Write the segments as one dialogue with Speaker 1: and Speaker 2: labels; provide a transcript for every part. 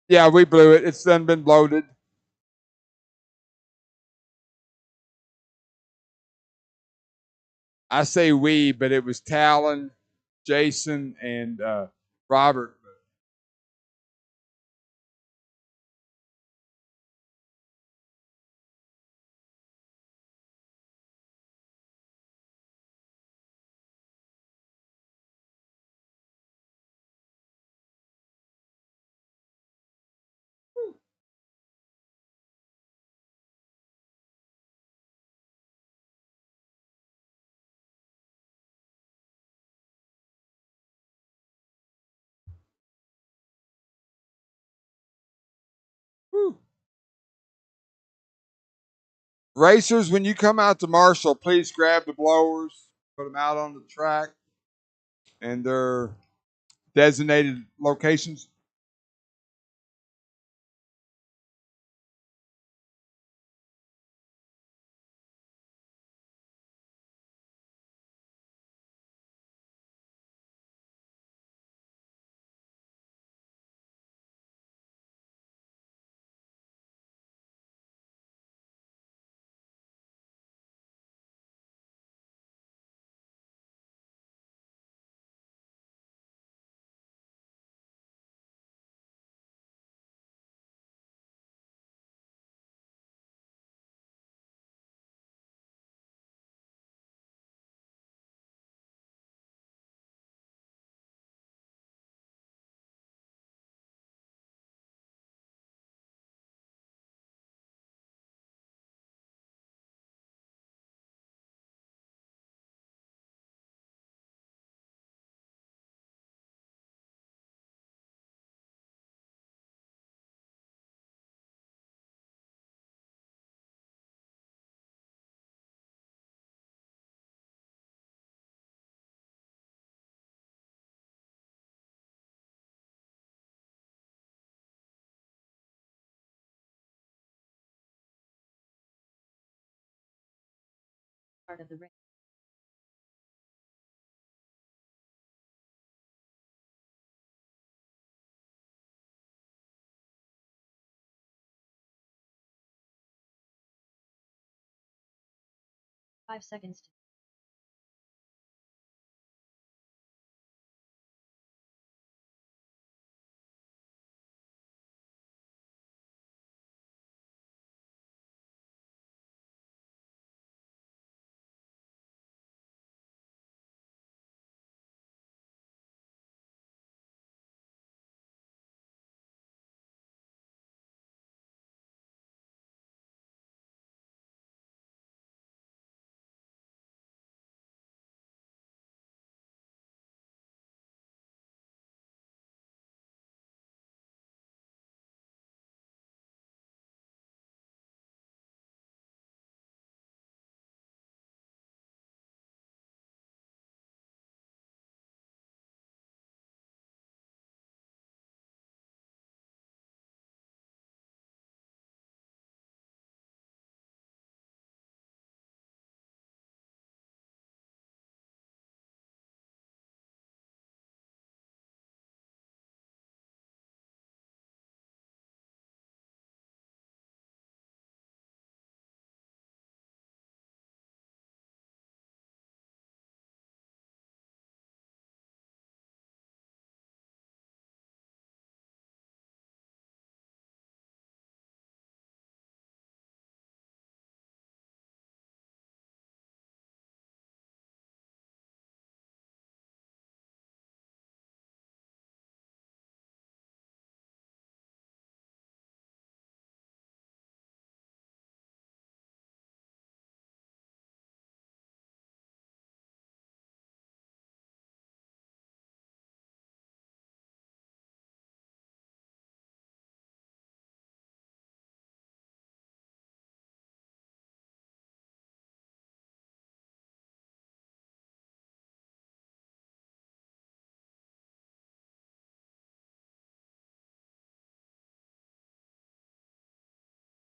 Speaker 1: Yeah, we blew it. It's done been bloated. I say we, but it was Talon, Jason, and Robert. Whew. Racers, when you come out to Marshall, please grab the blowers, put them out on the track, and their designated locations.
Speaker 2: Part of the race. 5 seconds.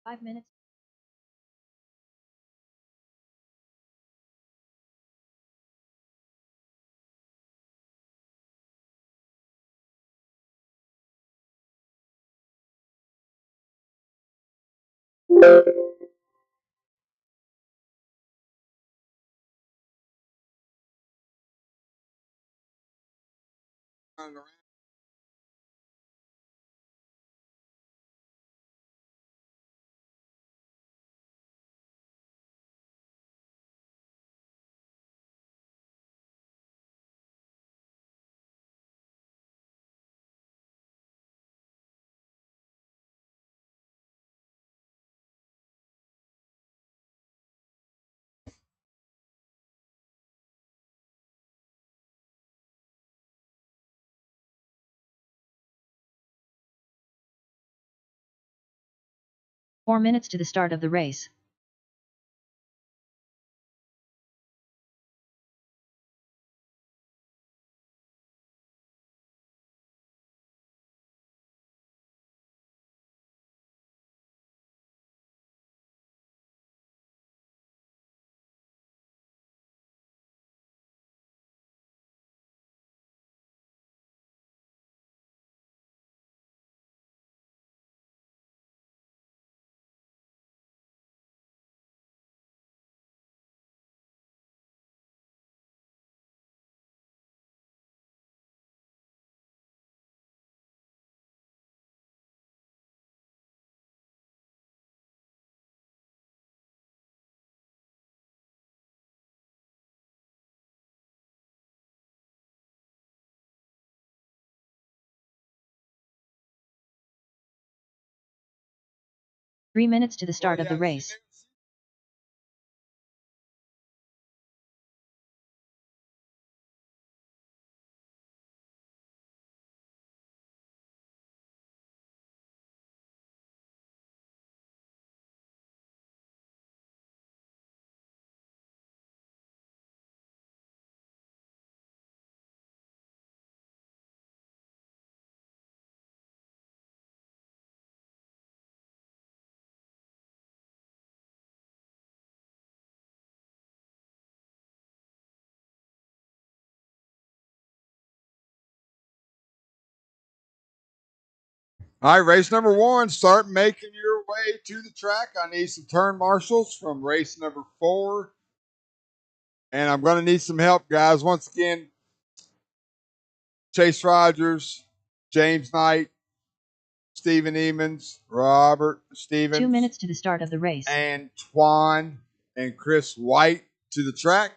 Speaker 2: 5 minutes. 4 minutes to the start of the race. Three minutes to the start of the race.
Speaker 1: All right, race number one. Start making your way to the track. I need some turn marshals from race number 4. And I'm going to need some help, guys. Once again, Chase Rogers, James Knight, Stephen Emons, Robert Stevens.
Speaker 2: 2 minutes to the start of the race.
Speaker 1: Antoine and Chris White to the track.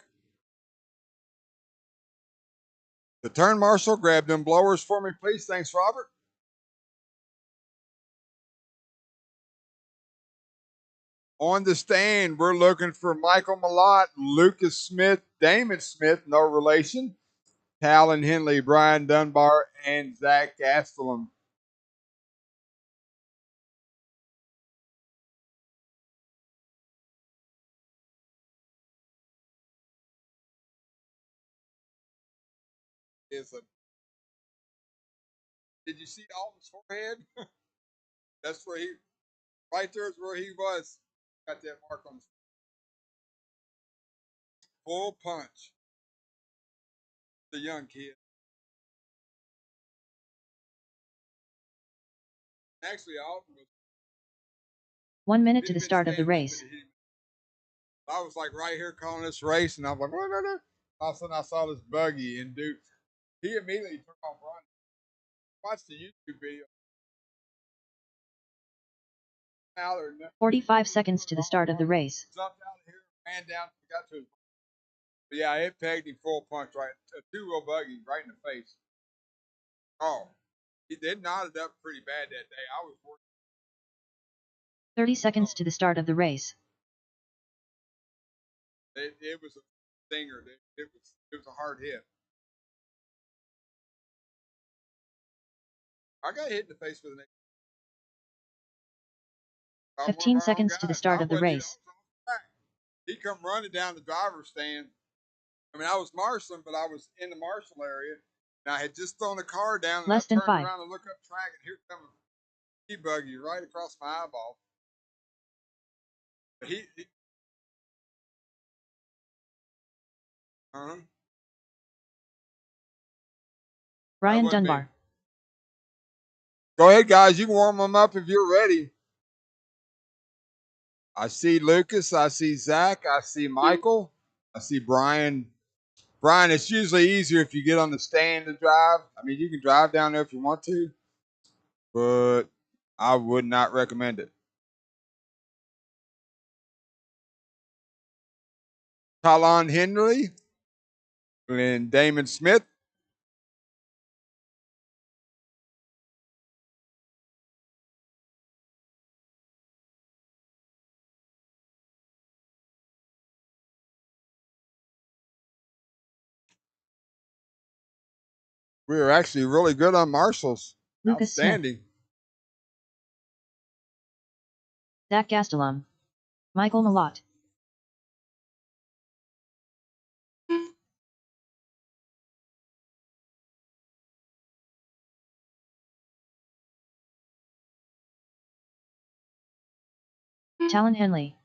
Speaker 1: The turn marshal, grab them blowers for me, please. Thanks, Robert. On the stand, we're looking for Michael Malott, Lucas Smith, Damon Smith, no relation, Talon Henley, Brian Dunbar, and Zach Gastelum. Did you see Alton's forehead? That's where right there is where he was. Got that mark on his full punch. The young kid. Actually, Alton was
Speaker 2: 1 minute to the start of the race.
Speaker 1: I was like right here calling this race, and I was like, no, no, no. All of a sudden, I saw this buggy, and dude, he immediately took off running. Watch the YouTube video.
Speaker 2: 45 seconds to the start of the race.
Speaker 1: Jumped out of here, ran down, got to his. But yeah, it pegged him full punch right, a 2-wheel buggy right in the face. Oh, he did knotted up pretty bad that day. I was working.
Speaker 2: 30 seconds to the start of the race.
Speaker 1: It was a stinger. It was a hard hit. I got hit in the face with an.
Speaker 2: 15 seconds to the start of the race.
Speaker 1: He come running down the driver's stand. I mean, I was marshaling, but I was in the marshal area, and I had just thrown the car down, and
Speaker 2: Less
Speaker 1: I
Speaker 2: than
Speaker 1: turned
Speaker 2: 5.
Speaker 1: around and looked up track, and here comes a buggy right across my eyeball. But he
Speaker 2: Brian Dunbar.
Speaker 1: Go ahead, guys. You can warm them up if you're ready. I see Lucas. I see Zach. I see Michael. I see Brian. Brian, it's usually easier if you get on the stand to drive. I mean, you can drive down there if you want to, but I would not recommend it. Talon Henley and Damon Smith. We are actually really good on marshals.
Speaker 2: Lucas Smith.
Speaker 1: Outstanding.
Speaker 2: Zach Gastelum. Michael Malott. Talon Henley.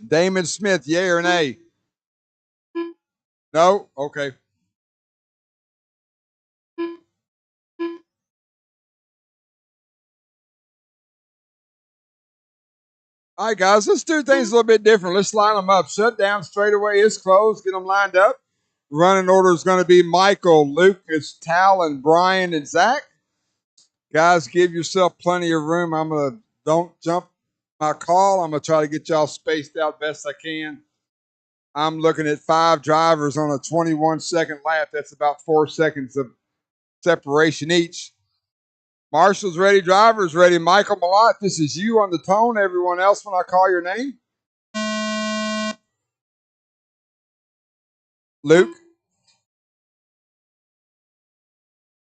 Speaker 1: Damon Smith, yay or nay? No? Okay. All right, guys, let's do things a little bit different. Let's line them up. Shut down straightaway is closed. Get them lined up. Running order is going to be Michael, Lucas, Talon, Brian, and Zach. Guys, give yourself plenty of room. Don't jump my call. I'm gonna try to get y'all spaced out best I can. I'm looking at 5 drivers on a 21-second lap. That's about 4 seconds of separation each. Marshall's ready, drivers ready. Michael Malott, this is you on the tone. Everyone else when I call your name. Luke.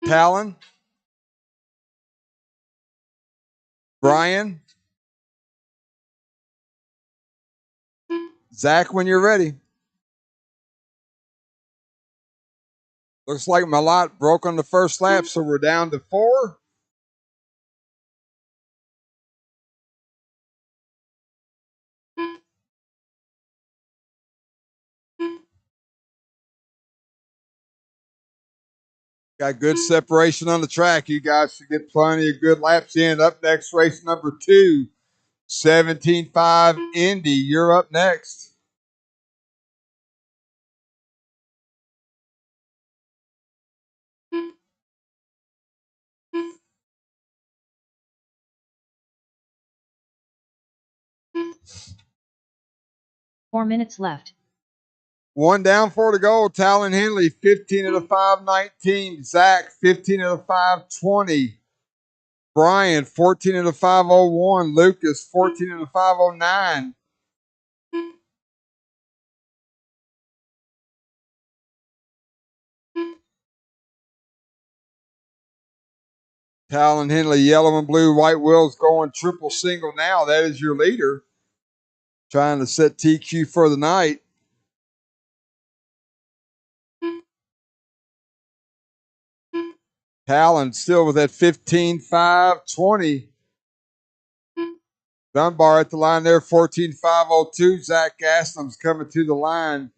Speaker 1: Talon. Brian. Zach, when you're ready. Looks like Malott broke on the first lap, so we're down to 4. Got good separation on the track. You guys should get plenty of good laps in. Up next, race number 2, 17.5 Indy. You're up next.
Speaker 2: Four minutes left.
Speaker 1: 1 down, 4 to go. Talon Henley, 15 of the 5:19. Zach, 15 of the 5:20. Brian, 14 of the 5:01. Lucas, 14 of the 5:09. Talon Henley, yellow and blue, white wheels going triple single now. That is your leader. Trying to set TQ for the night. Talon still with that 15.5:20. Dunbar at the line there, 14.5:02. Zach Gastelum's coming to the line.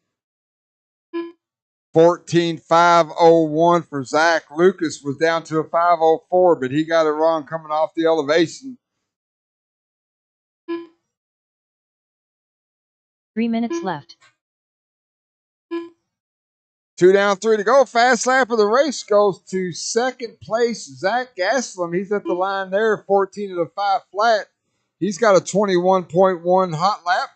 Speaker 1: 14.5:01 for Zach. Lucas was down to a 5:04, but he got it wrong coming off the elevation.
Speaker 2: 3 minutes left.
Speaker 1: 2 down, 3 to go. Fast lap of the race goes to second place, Zach Gastelum. He's at the line there, 14 of the 5 flat. He's got a 21.1 hot lap.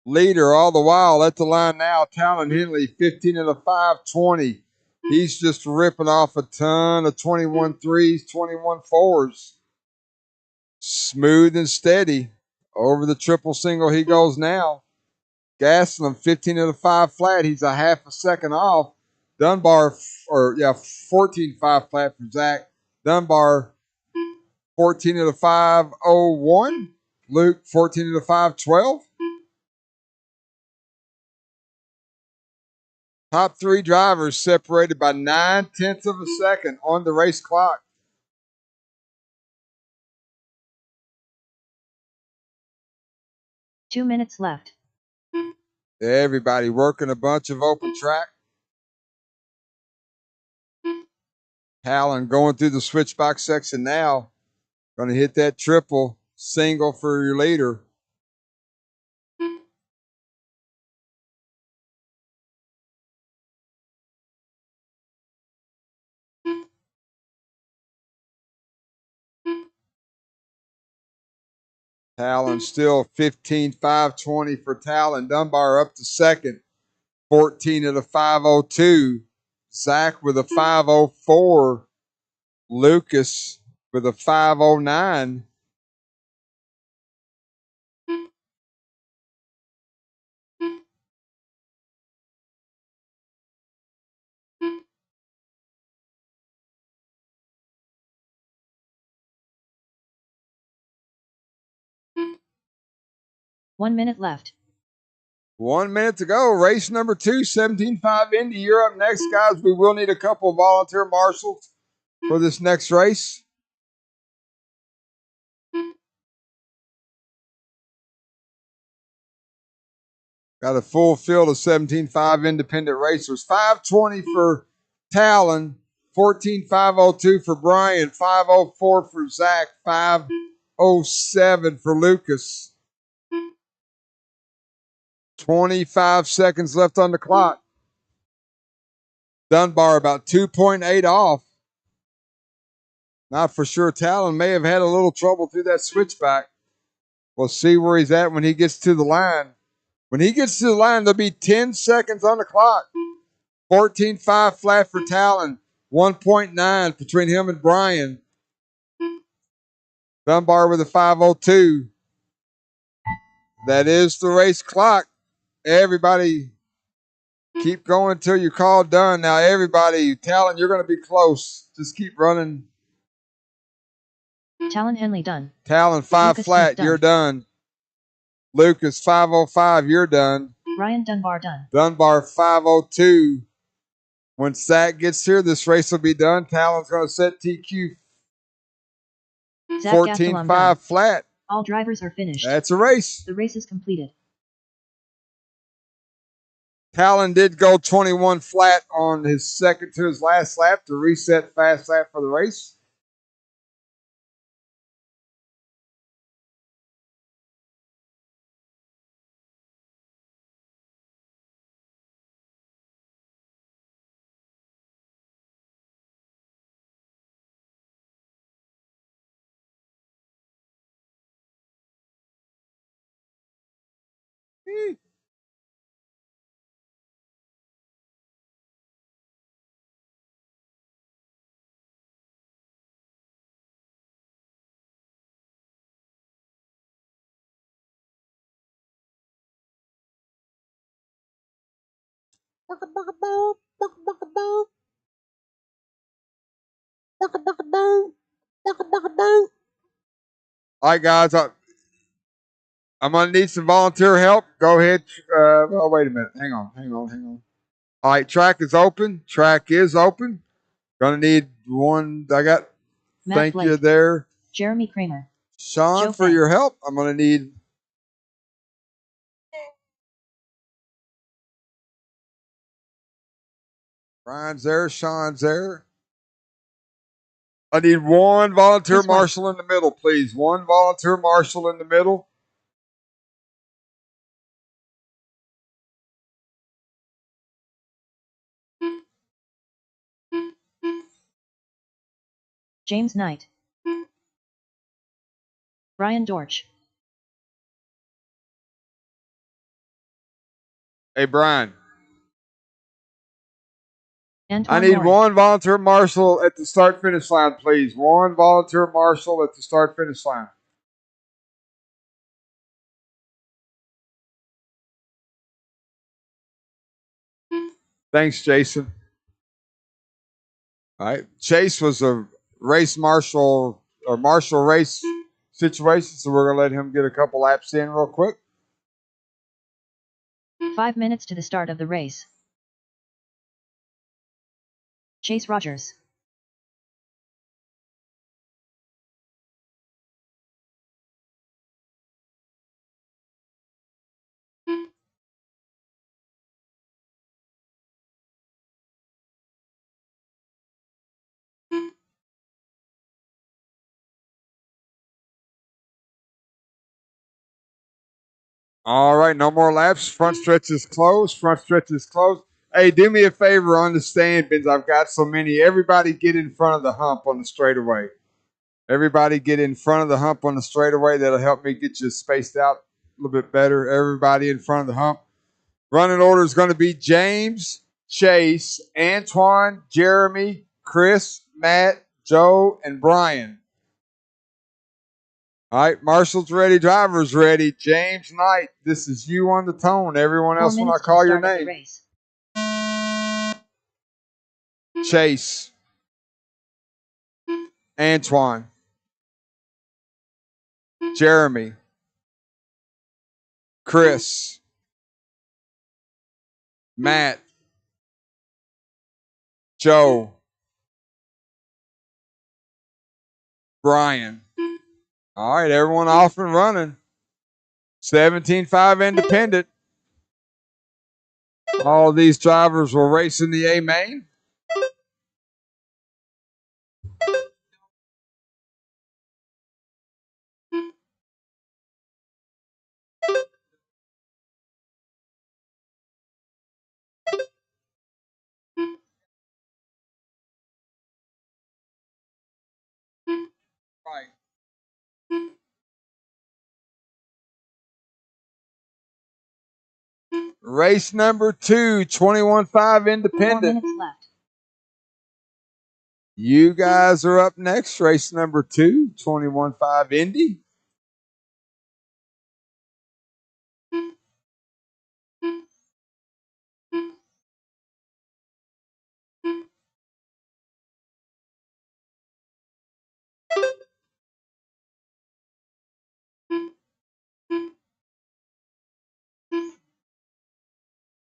Speaker 1: Leader all the while at the line now, Talon Henley, 15 of the 5:20. He's just ripping off a ton of 21 threes, 21 fours. Smooth and steady. Over the triple single he goes now. Gastelum, 15 of the 5 flat. He's a half a second off. Dunbar, 14.5 flat for Zach. Dunbar, 14 of the 5:01. Luke, 14 of the 5:12. Top 3 drivers separated by 9/10 of a second on the race clock.
Speaker 2: 2 minutes left.
Speaker 1: Everybody working a bunch of open track. Talon going through the switchback section now. Going to hit that triple single for your leader. Talon still 15,520 for Talon. Dunbar up to second. 14 at a 502. Zach with a 504. Lucas with a 509.
Speaker 2: One minute left.
Speaker 1: 1 minute to go. Race number 2, 17.5 Indy. You're up next, guys. We will need a couple of volunteer marshals for this next race. Got a full field of 17.5 independent racers. 520 for Talon, 14,502 for Brian, 504 for Zach, 507 for Lucas. 25 seconds left on the clock. Dunbar about 2.8 off. Not for sure. Talon may have had a little trouble through that switchback. We'll see where he's at when he gets to the line. When he gets to the line, there'll be 10 seconds on the clock. 14.5 flat for Talon. 1.9 between him and Brian. Dunbar with a 502. That is the race clock. Everybody keep going until you call done. Now, everybody, Talon, you're going to be close. Just keep running.
Speaker 2: Talon Henley done.
Speaker 1: Talon 5
Speaker 2: Lucas
Speaker 1: flat,
Speaker 2: Smith done.
Speaker 1: you're done. Lucas 505, you're done.
Speaker 2: Ryan Dunbar done.
Speaker 1: Dunbar 502. When Zach gets here, this race will be done. Talon's going to set TQ
Speaker 2: Zach
Speaker 1: 14.5
Speaker 2: done.
Speaker 1: flat.
Speaker 2: All drivers are finished.
Speaker 1: That's a race.
Speaker 2: The race is completed.
Speaker 1: Talon did go 21 flat on his second to his last lap to reset fast lap for the race. All right, guys. I'm going to need some volunteer help. Go ahead. Oh, wait a minute. Hang on. All right, track is open. Going to need one. I got,
Speaker 2: Matt
Speaker 1: thank
Speaker 2: Blake.
Speaker 1: you there.
Speaker 2: Jeremy Kramer.
Speaker 1: Sean,
Speaker 2: Joe
Speaker 1: for
Speaker 2: Fay.
Speaker 1: your help. I'm going to need Brian's there. Sean's there. I need one volunteer
Speaker 2: Chris White.
Speaker 1: marshal in the middle, please. One volunteer marshal in the middle.
Speaker 2: James Knight. Brian Dorch.
Speaker 1: Hey, Brian.
Speaker 2: Antoine
Speaker 1: I need
Speaker 2: Mori.
Speaker 1: one volunteer marshal at the start finish line, please. One volunteer marshal at the start finish line. Thanks, Jason. All right. Chase was a race marshal or marshal race situation, so we're going to let him get a couple laps in real quick.
Speaker 2: 5 minutes to the start of the race. Chase Rogers.
Speaker 1: All right, no more laps. Front stretch is closed. Front stretch is closed. Hey, do me a favor on the stand bins. I've got so many. Everybody get in front of the hump on the straightaway. Everybody get in front of the hump on the straightaway. That'll help me get you spaced out a little bit better. Everybody in front of the hump. Running order is going to be James, Chase, Antoine, Jeremy, Chris, Matt, Joe, and Brian. All right, Marshall's ready, driver's ready. James Knight, this is you on the tone. Everyone
Speaker 2: 4
Speaker 1: else when I
Speaker 2: minutes to the
Speaker 1: call your
Speaker 2: start of the
Speaker 1: name.
Speaker 2: race.
Speaker 1: Chase, Antoine, Jeremy, Chris, Matt, Joe, Brian. All right, everyone off and running. 17.5 independent. All these drivers will race in the A main. Right. Race number 2, 21.5
Speaker 2: 4
Speaker 1: independent.
Speaker 2: minutes left.
Speaker 1: You guys are up next. Race number 2, 21.5 Indy.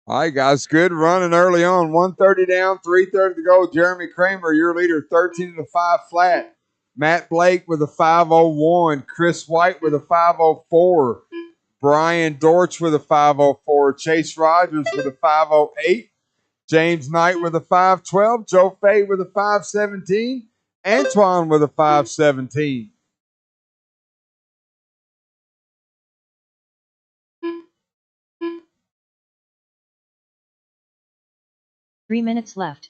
Speaker 1: All right, guys, good running early on. 130 down, 330 to go. Jeremy Kramer, your leader, 13 to 5 flat. Matt Blake with a 501. Chris White with a 504. Brian Dortch with a 504. Chase Rogers with a 508. James Knight with a 512. Joe Fay with a 517. Antoine with a 517.
Speaker 2: 3 minutes left.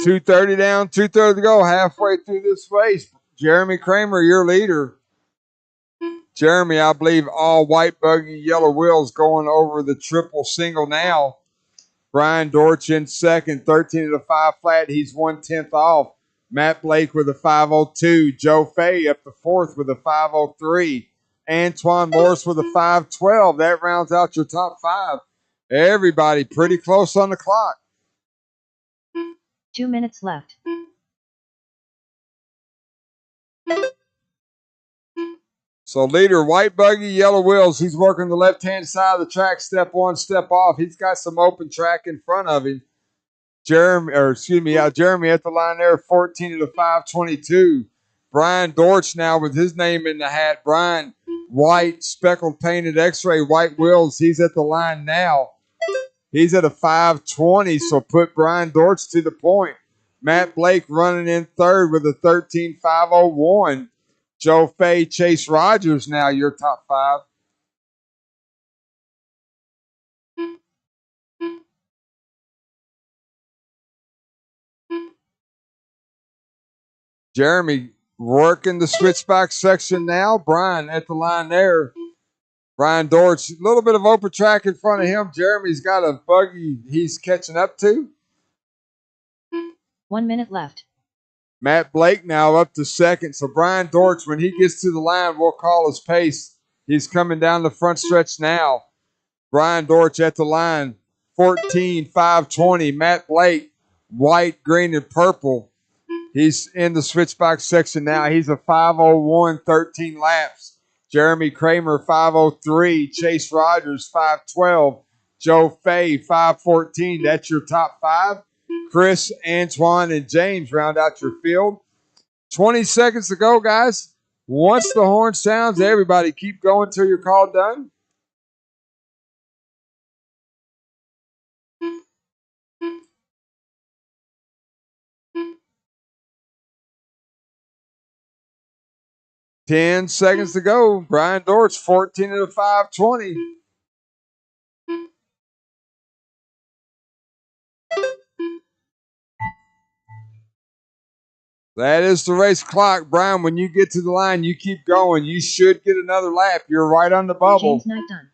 Speaker 1: .230 down, 230 to go. Halfway through this race. Jeremy Kramer, your leader. Jeremy, I believe all white buggy, yellow wheels going over the triple single now. Brian Dortch in second, 13 to 5 flat. He's 1/10 off. Matt Blake with a 502. Joe Fay up to fourth with a 503. Antoine Morris with a 512. That rounds out your top 5. Everybody pretty close on the clock.
Speaker 2: 2 minutes left.
Speaker 1: So leader, white buggy, yellow wheels. He's working the left-hand side of the track, step on, step off. He's got some open track in front of him. Jeremy at the line there, 14 to 522. Brian Dortch now with his name in the hat. Brian, white, speckled painted X-ray, white wheels. He's at the line now. He's at a 520, so put Brian Dortch to the point. Matt Blake running in third with a 13.501. Joe Fay, Chase Rogers now your top 5. Jeremy working the switchback section now. Brian at the line there. Brian Dortch, a little bit of open track in front of him. Jeremy's got a buggy he's catching up to.
Speaker 2: 1 minute left.
Speaker 1: Matt Blake now up to second. So Brian Dortch, when he gets to the line, we'll call his pace. He's coming down the front stretch now. Brian Dortch at the line, 14.520. Matt Blake, white, green, and purple. He's in the switchback section now. He's a 501, 13 laps. Jeremy Kramer, 503. Chase Rogers, 512. Joe Fay, 514. That's your top five. Chris, Antoine, and James round out your field. 20 seconds to go, guys. Once the horn sounds, everybody keep going till you're called done. Ten seconds to go. Brian Dortch, 14 to 520. That is the race clock. Brian, when you get to the line, you keep going. You should get another lap. You're right on the bubble.
Speaker 2: James Knight done.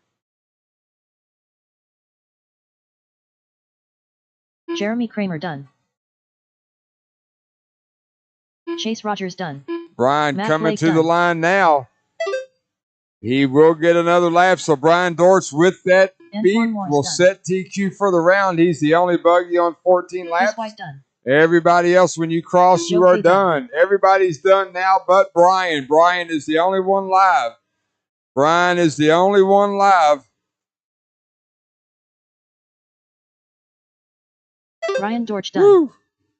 Speaker 2: Jeremy Kramer done. Chase Rogers done.
Speaker 1: Brian
Speaker 2: Matt
Speaker 1: coming
Speaker 2: Blake
Speaker 1: to
Speaker 2: done.
Speaker 1: the line now. He will get another lap. So Brian Dortch with that beat will set TQ for the round. He's the only buggy on 14 laps.
Speaker 2: Chris White done.
Speaker 1: Everybody else, when you cross, you are done. Everybody's done now but Brian. Brian is the only one live. Brian is the only one live.
Speaker 2: Brian Dortch done. Woo.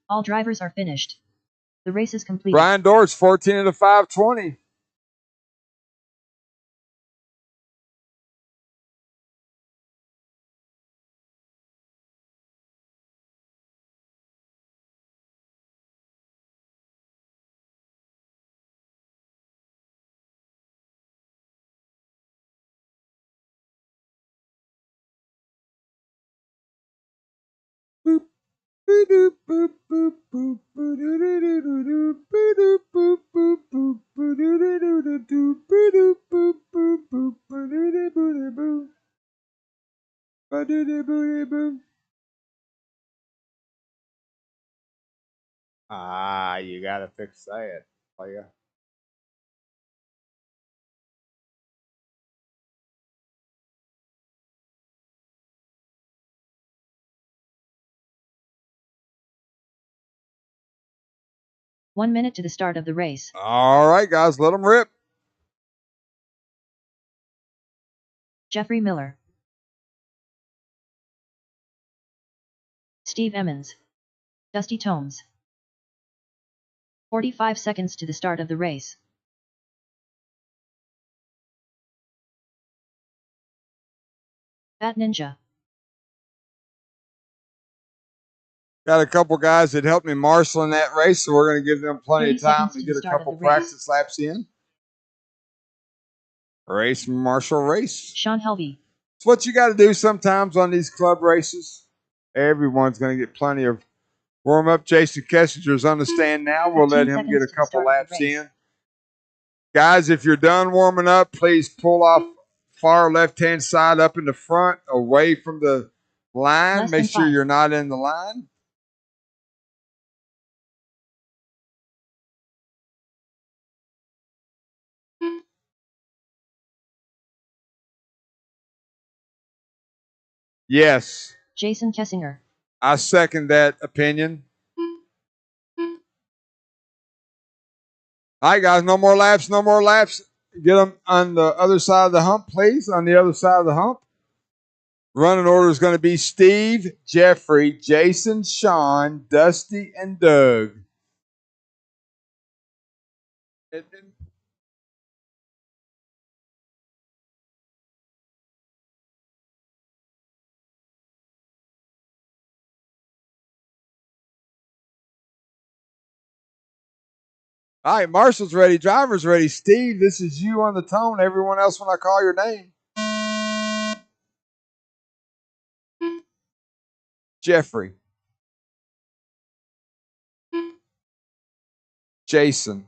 Speaker 2: All drivers are finished. The race is complete.
Speaker 1: Brian Dortch, 14 to 520. You gotta fix that. Oh, yeah.
Speaker 2: One minute to the start of the race.
Speaker 1: All right, guys, let them rip.
Speaker 2: Jeffrey Miller. Steve Emmons. Dusty Tomes. 45 seconds to the start of the race. Bat Ninja.
Speaker 1: Got a couple guys that helped me marshal in that race, so we're going to give them plenty of time to get a couple practice laps in. Race Marshall race.
Speaker 2: Sean Helvey.
Speaker 1: It's what you got to do sometimes on these club races. Everyone's going to get plenty of warm up. Jason Kessinger's on the stand now. We'll let him get a couple laps in. Guys, if you're done warming up, please pull off far left-hand side up in the front, away from the line. Make sure you're not in the line. Yes.
Speaker 2: Jason Kessinger.
Speaker 1: I second that opinion. All right, guys, no more laps, no more laps. Get them on the other side of the hump, please, on the other side of the hump. Running order is going to be Steve, Jeffrey, Jason, Sean, Dusty, and Doug. All right, Marshall's ready. Driver's ready. Steve, this is you on the tone. Everyone else when I call your name. Jeffrey. Jason.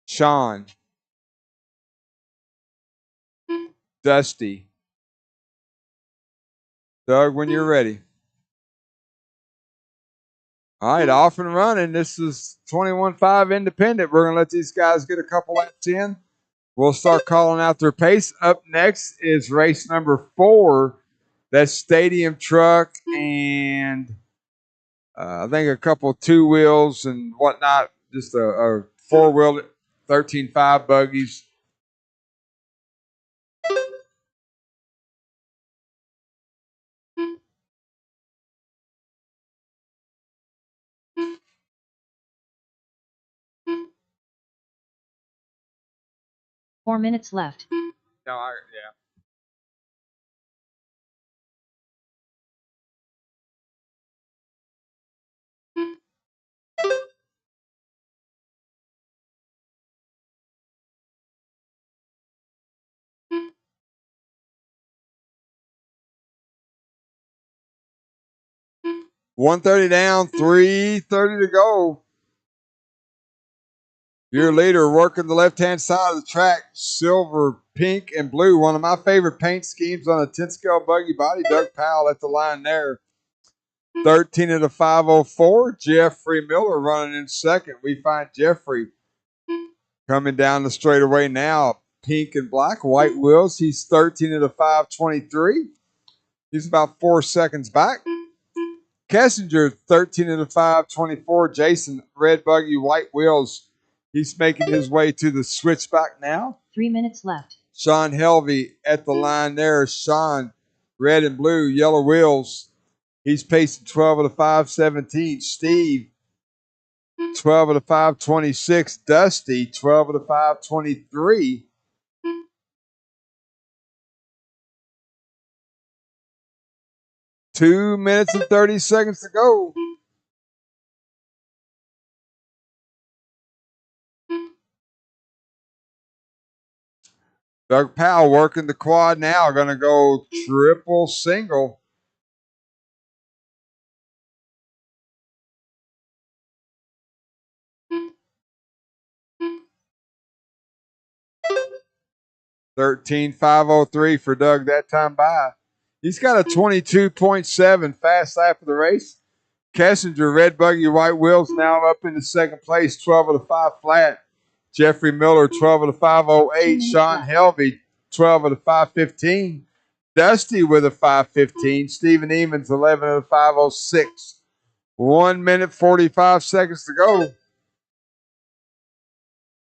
Speaker 1: Sean. Dusty. Doug, when you're ready. All right, off and running. This is 21-5 independent. We're going to let these guys get a couple laps in. We'll start calling out their pace. Up next is race number 4. That's Stadium Truck and I think a couple 2 wheels and whatnot. Just a 4-wheel 13.5 buggies.
Speaker 2: 4 minutes left.
Speaker 1: No, yeah. $130 down, $330 to go. Your leader working the left-hand side of the track, silver, pink, and blue. One of my favorite paint schemes on a 10-scale buggy body. Doug Powell at the line there. 13 of the 504. Jeffrey Miller running in second. We find Jeffrey coming down the straightaway now. Pink and black, white wheels. He's 13 of the 523. He's about 4 seconds back. Kessinger, 13 of the 524. Jason, red buggy, white wheels. He's making his way to the switchback now.
Speaker 2: 3 minutes left.
Speaker 1: Sean Helvey at the line there. Sean, red and blue, yellow wheels. He's pacing 12 of the 517. Steve, 12 of the 526. Dusty, 12 of the 523. Two minutes and 30 seconds to go. Doug Powell working the quad now. Going to go triple single. $13,503 for Doug that time by. He's got a 22.7 fast lap of the race. Kessinger, red buggy, white wheels, now up into second place, 12 of the 5 flat. Jeffrey Miller, 12 of the 508. Sean Helvey, 12 of the 515. Dusty with a 515. Stephen Emons, 11 of the 506. 1 minute, 45 seconds to go.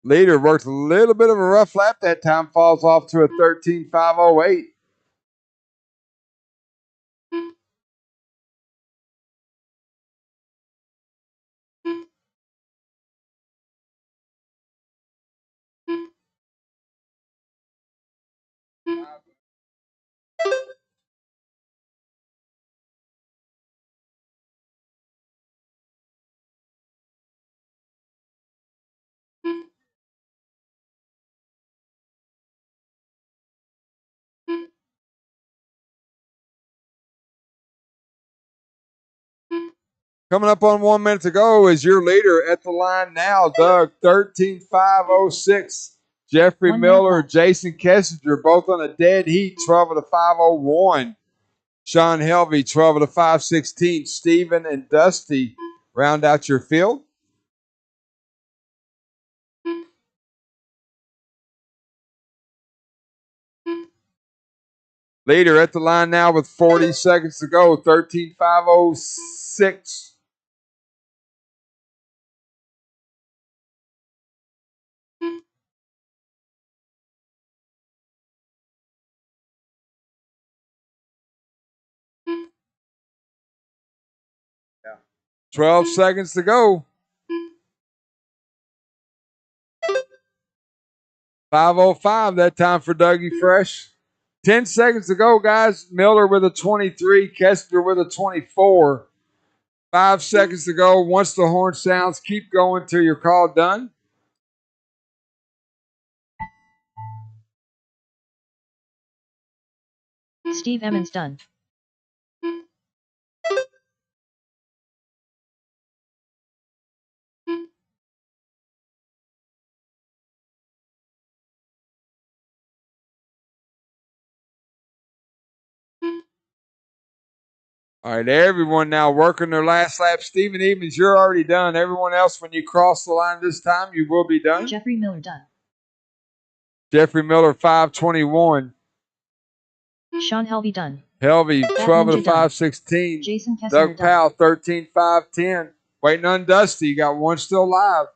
Speaker 1: Leader worked a little bit of a rough lap that time, falls off to a 13,508. Coming up on 1 minute to go is your leader at the line now, Doug, 13,506. Jeffrey Miller, Jason Kessinger, both on a dead heat, 12 of the 501. Sean Helvey, 12 of the 516. Stephen and Dusty round out your field. Leader at the line now with 40 seconds to go, 13,506. Yeah. 12 seconds to go. 505 that time for Dougie Fresh. 10 seconds to go, guys. Miller with a 23. Kessinger with a 24. 5 seconds to go. Once the horn sounds, keep going till your call done.
Speaker 2: Steve Emmons done.
Speaker 1: All right, everyone now working their last lap. Stephen Evans, you're already done. Everyone else, when you cross the line this time, you will be done.
Speaker 2: Jeffrey Miller done.
Speaker 1: Jeffrey Miller, 521.
Speaker 2: Sean Helvey done.
Speaker 1: Helvey, 12 of the 516.
Speaker 2: Jason Kessinger
Speaker 1: Doug Powell, 13,510. Waiting on Dusty. You got one still live.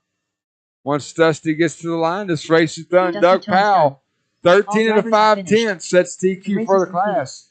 Speaker 1: Once Dusty gets to the line, this race is done.
Speaker 2: Dusty
Speaker 1: Doug Powell, 13 of the 510, sets TQ
Speaker 2: The
Speaker 1: for the class.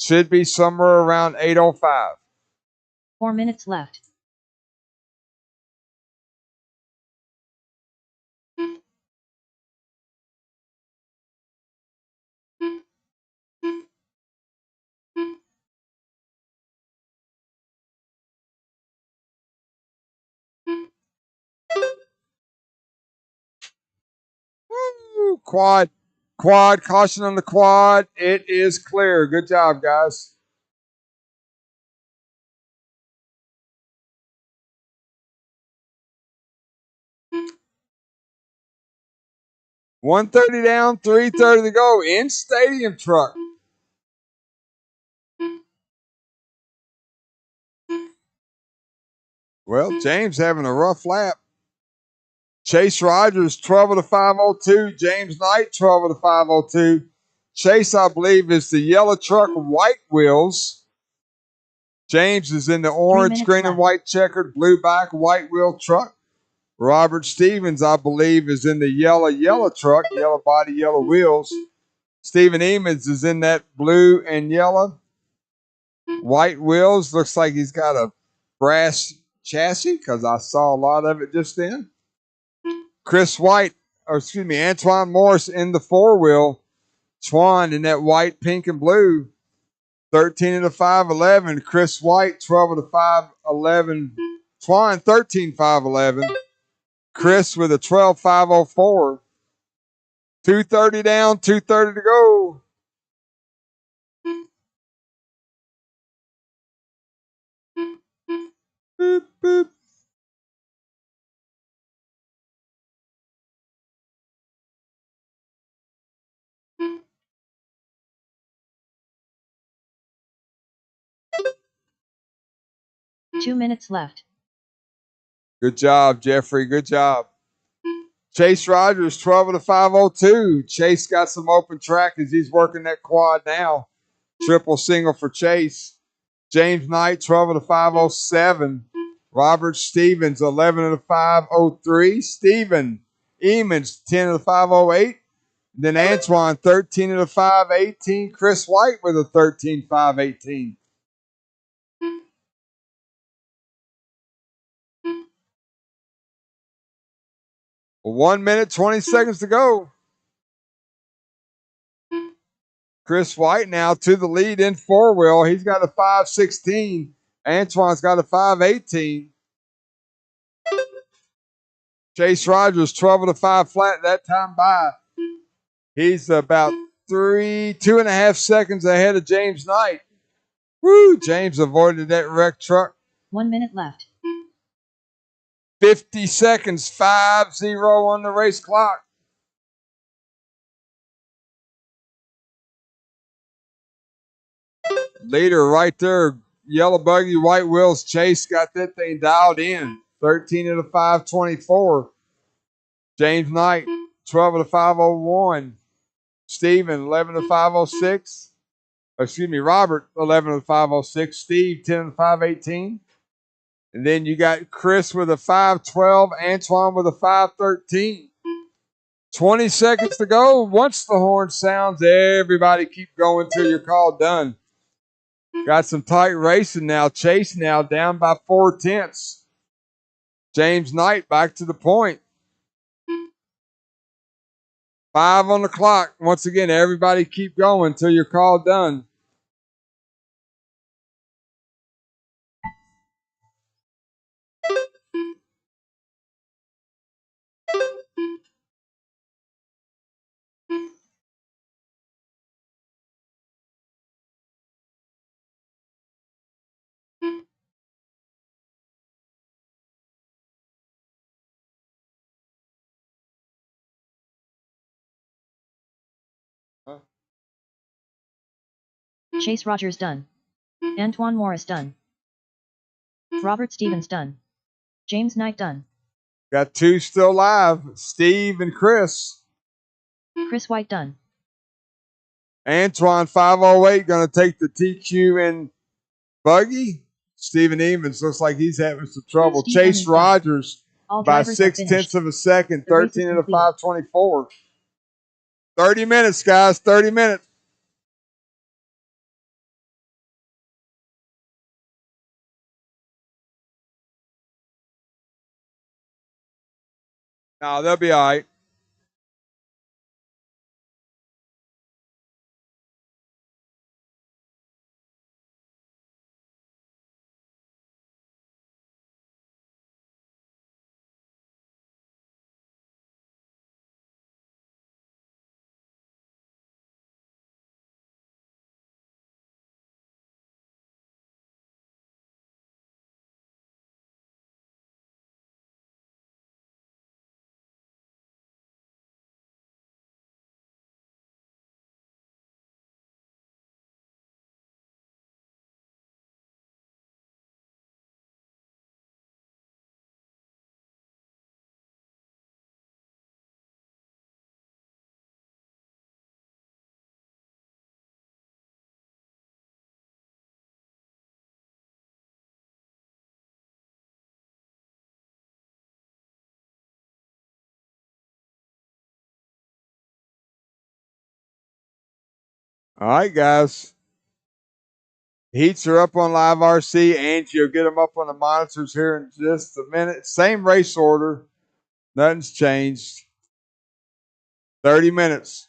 Speaker 1: Should be somewhere around 8:05.
Speaker 2: 4 minutes left.
Speaker 1: Woo! Quad. Caution on the quad. It is clear. Good job, guys. $130 down, $330 to go in stadium truck. Well, James having a rough lap. Chase Rogers, 12 of the 502. James Knight, 12 of the 502. Chase, I believe, is the yellow truck, white wheels. James is in the orange, green, and white checkered, blue back, white wheel truck. Robert Stevens, I believe, is in the yellow truck, yellow body, yellow wheels. Stephen Emons is in that blue and yellow. White wheels. Looks like he's got a brass chassis because I saw a lot of it just then. Antoine Morris in the four-wheel. Swan in that white, pink, and blue. 13 of the 511. Chris White, 12 of the 511. Swan, 13 511. Chris with a 12 504. 230 down, 230 to go. Boop, boop.
Speaker 2: Two minutes left.
Speaker 1: Good job, Jeffrey. Good job. Chase Rogers, 12 of the 502. Chase got some open track as he's working that quad now. Triple single for Chase. James Knight, 12 of the 507. Robert Stevens, 11 of the 503. Stephen Emons, 10 of the 508. Then Antoine, 13 of the 518. Chris White with a 13 518. Well, 1 minute, 20 seconds to go. Chris White now to the lead in four-wheel. He's got a 516. Antoine's got a 518. Chase Rogers, 12 of the 5 flat that time by. He's about 2.5 seconds ahead of James Knight. Woo! James avoided that wrecked truck.
Speaker 2: 1 minute left.
Speaker 1: 50 seconds, 5-0 on the race clock. Leader right there, yellow buggy, white wheels. Chase got that thing dialed in. 13 of the 524. James Knight, 12 of the 501. Stephen, 11 of the 506. Robert, 11 of the 506. Steve, 10 of the 518. And then you got Chris with a 512. Antoine with a 513. 20 seconds to go. Once the horn sounds, everybody keep going till you're called done. Got some tight racing now. Chase now down by 4/10. James Knight back to the point. 5 on the clock. Once again, everybody keep going till you're called done.
Speaker 2: Chase Rogers done. Antoine Morris done. Robert Stevens done. James Knight done.
Speaker 1: Got 2 still live. Steve and Chris.
Speaker 2: Chris White done.
Speaker 1: Antoine 508 going to take the TQ in buggy. Stephen Emons looks like he's having some trouble.
Speaker 2: Steve
Speaker 1: Chase
Speaker 2: Emons
Speaker 1: Rogers by
Speaker 2: drivers are
Speaker 1: 6/10 of a second.
Speaker 2: The race is
Speaker 1: 13 of the
Speaker 2: complete.
Speaker 1: 524. 30 minutes, guys. 30 minutes. No, they'll be all right. All right, guys. Heats are up on Live RC. Angie will get them up on the monitors here in just a minute. Same race order. Nothing's changed. 30 minutes.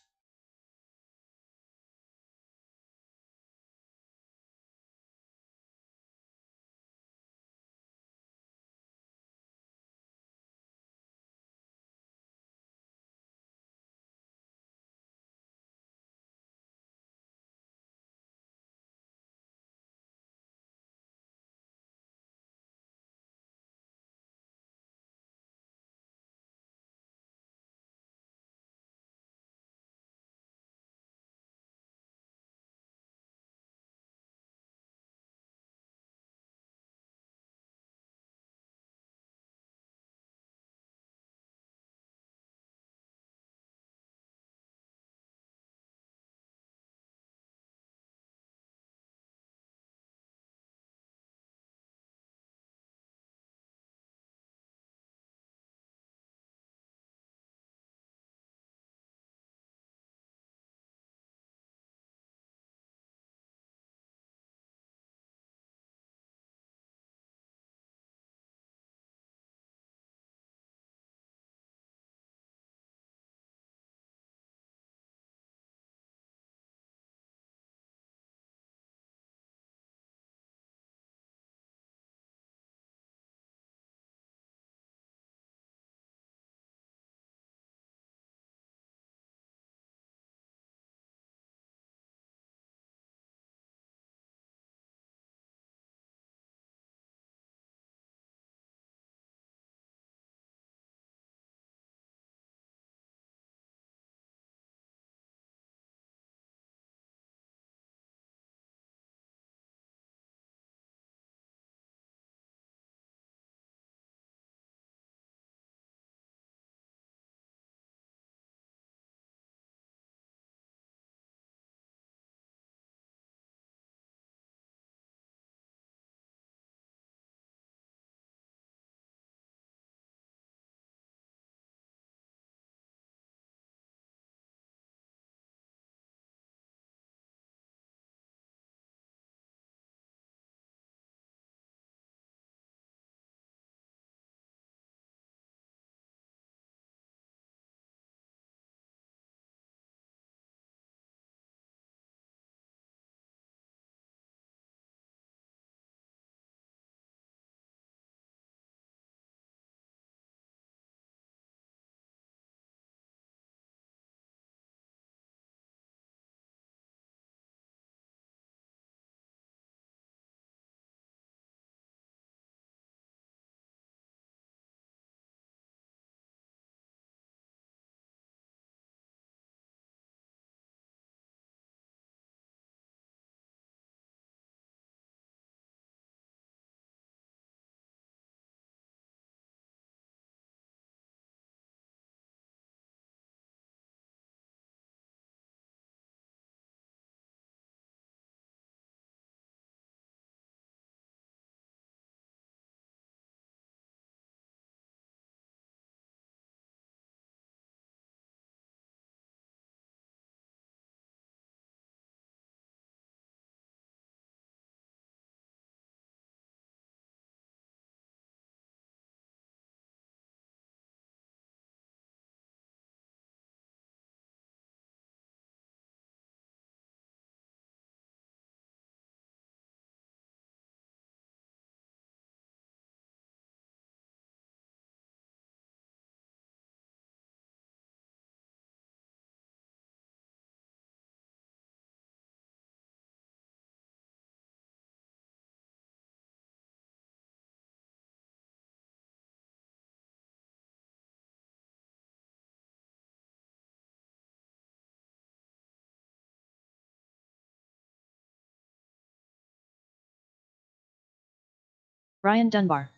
Speaker 2: Ryan Dunbar.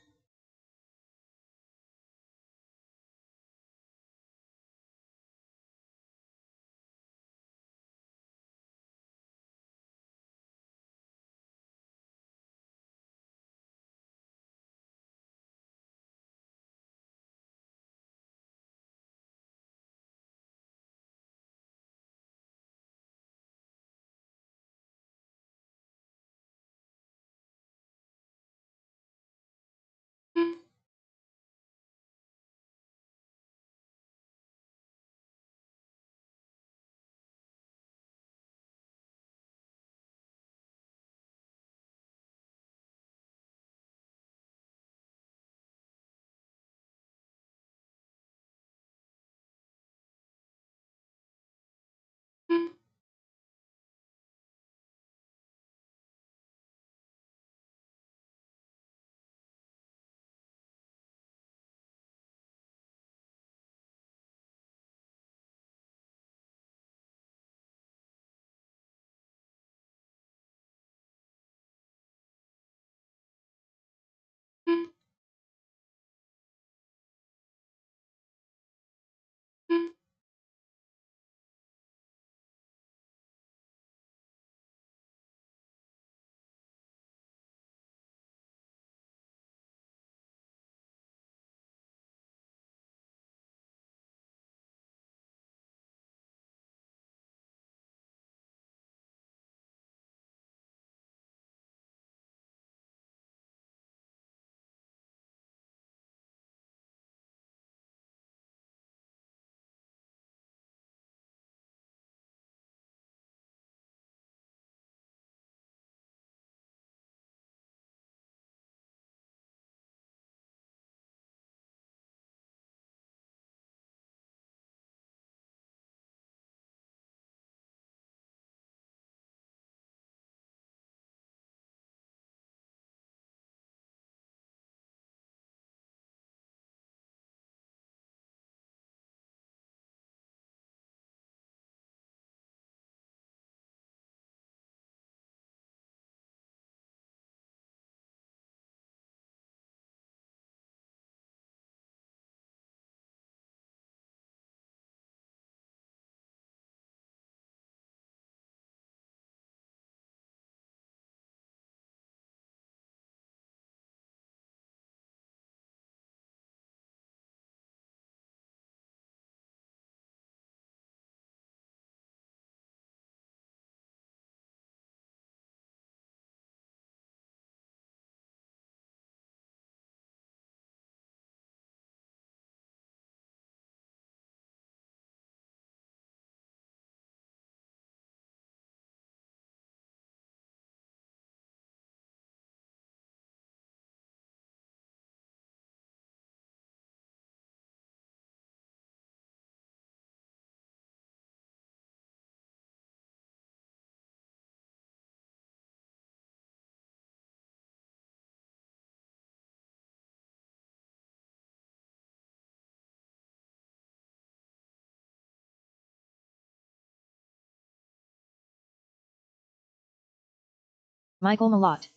Speaker 2: Michael Malott.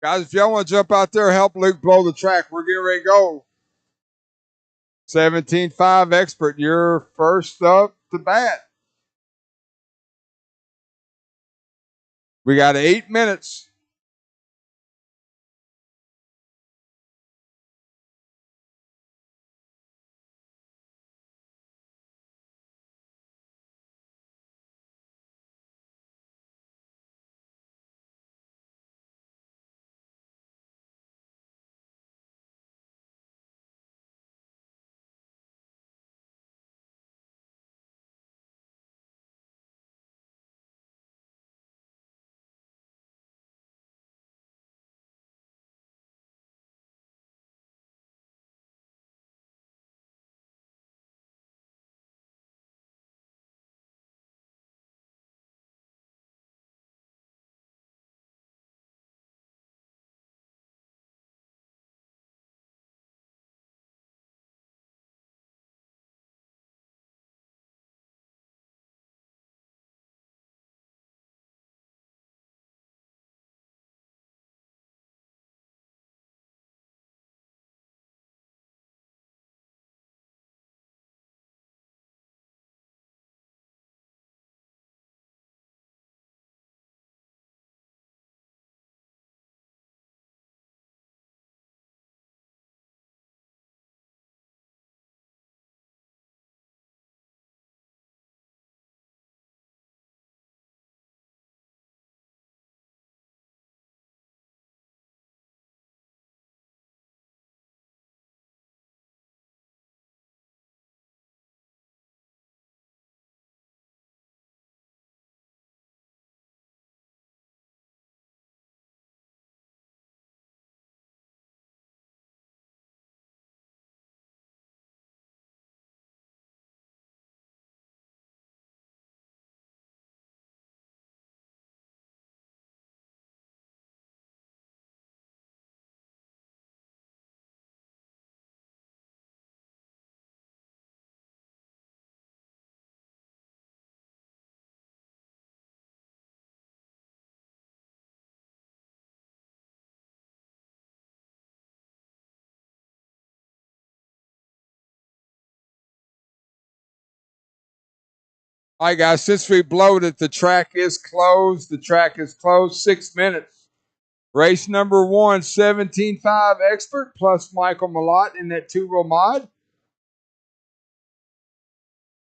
Speaker 1: Guys, if y'all want to jump out there, help Luke blow the track. We're getting ready to go. 17.5 expert, you're first up to bat. We got 8 minutes. All right, guys, since we blowed it, the track is closed. The track is closed. 6 minutes. Race number 1, 17.5 expert plus Michael Malott in that two-wheel mod.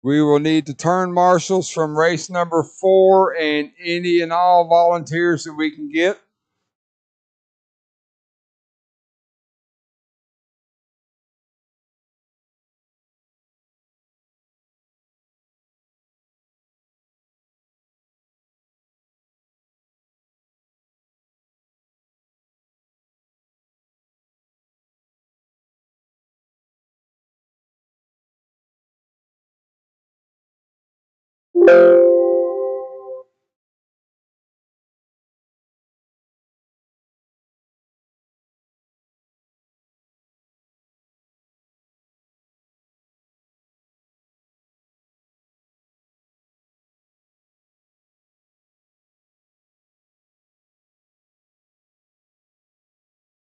Speaker 1: We will need to turn marshals from race number 4 and any and all volunteers that we can get.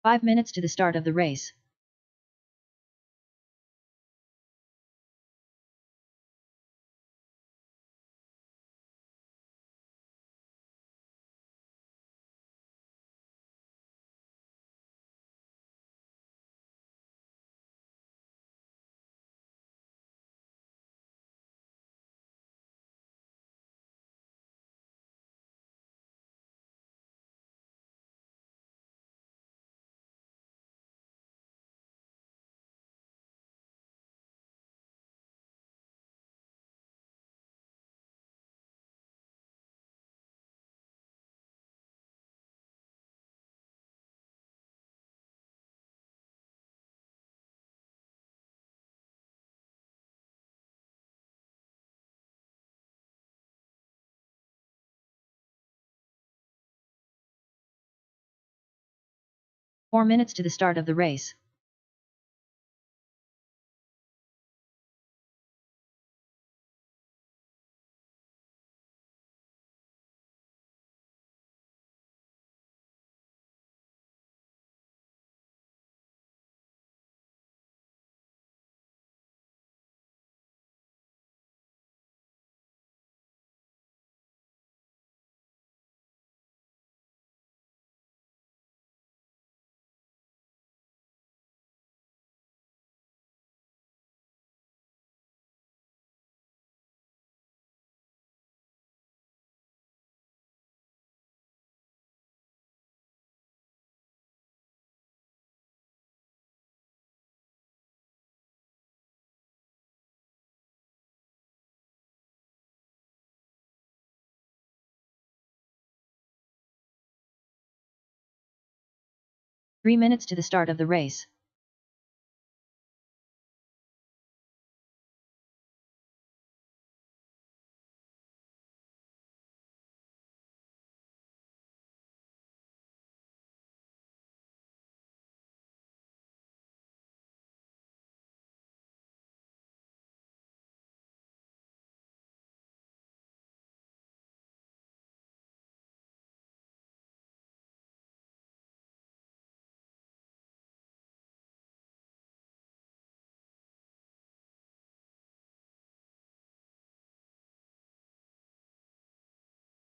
Speaker 2: Five minutes to the start of the race. Four minutes to the start of the race. 3 minutes to the start of the race.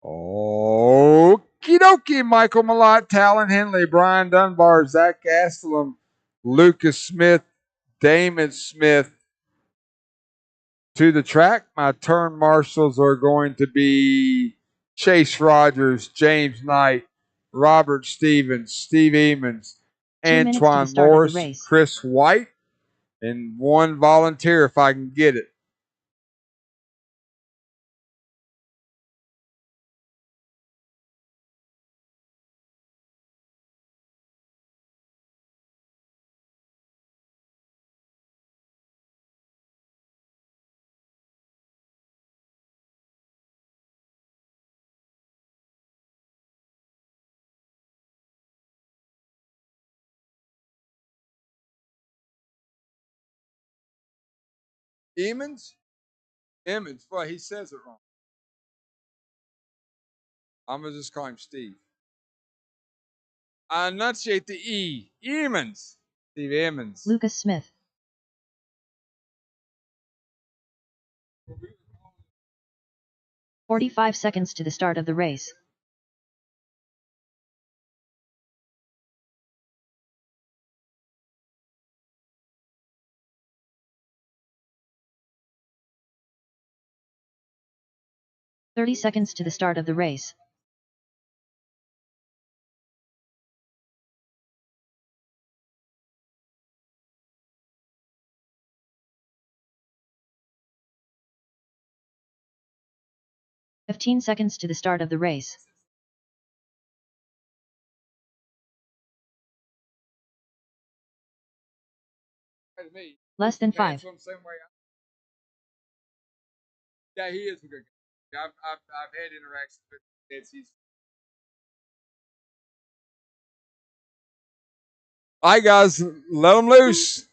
Speaker 1: Okie dokie, Michael Malott, Talon Henley, Brian Dunbar, Zach Gastelum, Lucas Smith, Damon Smith to the track. My turn marshals are going to be Chase Rogers, James Knight, Robert Stevens, Steve Emons,
Speaker 2: 2 minutes to the
Speaker 1: Antoine
Speaker 2: start of the
Speaker 1: Morris,
Speaker 2: race.
Speaker 1: Chris White, and one volunteer if I can get it. Emons? Emmons. Well, he says it wrong. I'm going to just call him Steve. I enunciate the E. Emmons. Steve Emmons.
Speaker 2: Lucas Smith. "45 seconds to the start of the race. "30 seconds to the start of the race. "15 seconds to the start of the race. Less than 5.
Speaker 1: Yeah, he is a good guy. I've had interactions with him. All right, guys, let them loose.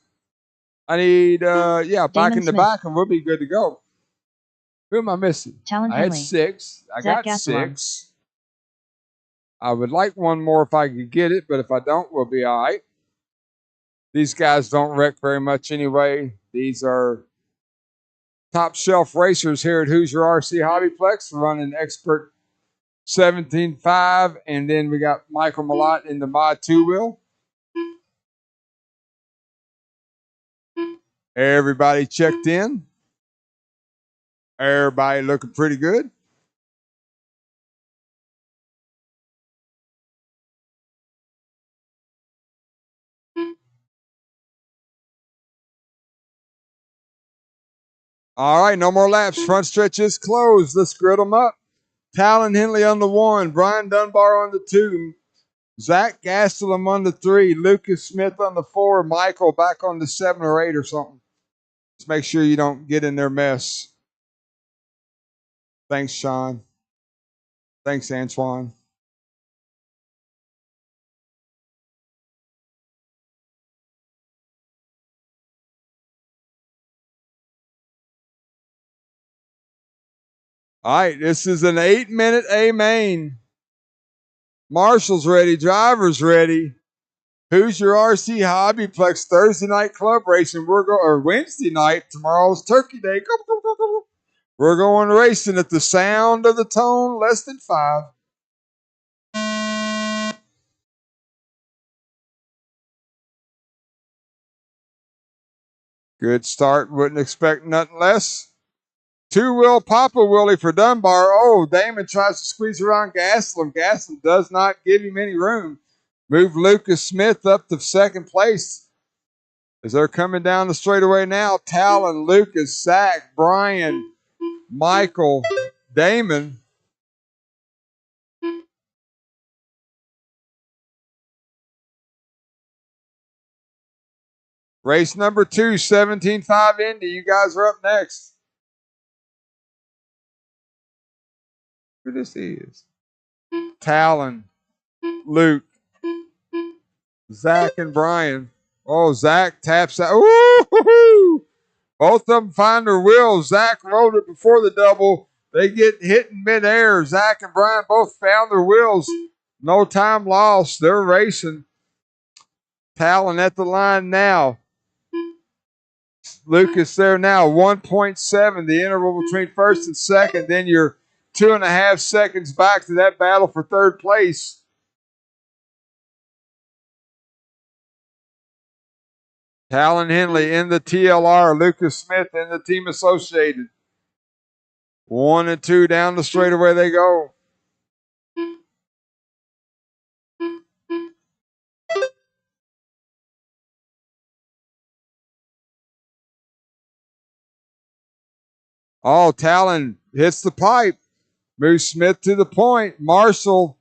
Speaker 1: I need, back
Speaker 2: Damon
Speaker 1: in the
Speaker 2: Smith.
Speaker 1: back, and we'll be good to go. Who am I missing?
Speaker 2: Talon
Speaker 1: I had
Speaker 2: Henley.
Speaker 1: 6. I
Speaker 2: Zach
Speaker 1: got
Speaker 2: Gastelum.
Speaker 1: 6. I would like one more if I could get it, but if I don't, we'll be all right. These guys don't wreck very much anyway. These are top shelf racers here at Hoosier RC Hobbyplex, running expert 17.5, and then we got Michael Malott in the Mod 2 wheel. Everybody checked in. Everybody looking pretty good. All right, no more laps. Front stretch is closed. Let's grid them up. Talon Henley on the 1, Brian Dunbar on the 2, Zach Gastelum on the 3, Lucas Smith on the 4, Michael back on the 7 or 8 or something. Just make sure you don't get in their mess. Thanks, Sean. Thanks, Antoine. All right, this is an 8-minute A main. Marshall's ready, driver's ready. Hoosier RC Hobbyplex Thursday night club racing. Or Wednesday night. Tomorrow's Turkey Day. Go. We're going racing at the sound of the tone, less than 5. Good start. Wouldn't expect nothing less. 2-wheel Papa Willie for Dunbar. Oh, Damon tries to squeeze around Gastelum. Gastelum does not give him any room. Move Lucas Smith up to second place. As they're coming down the straightaway now, Talon, Lucas, Zach, Brian, Michael, Damon. Race number 2, 17.5 Indy. You guys are up next. Who this is? Talon, Luke, Zach, and Brian. Oh, Zach taps out. Ooh! Both of them find their wheels. Zach rolled it before the double. They get hit in midair. Zach and Brian both found their wheels. No time lost. They're racing. Talon at the line now. Lucas there now. 1.7, the interval between first and second. Then you're 2.5 seconds back to that battle for third place. Talon Henley in the TLR. Lucas Smith in the Team Associated. 1 and 2 down the straightaway they go. Oh, Talon hits the pipe. Moves Smith to the point. Marshall.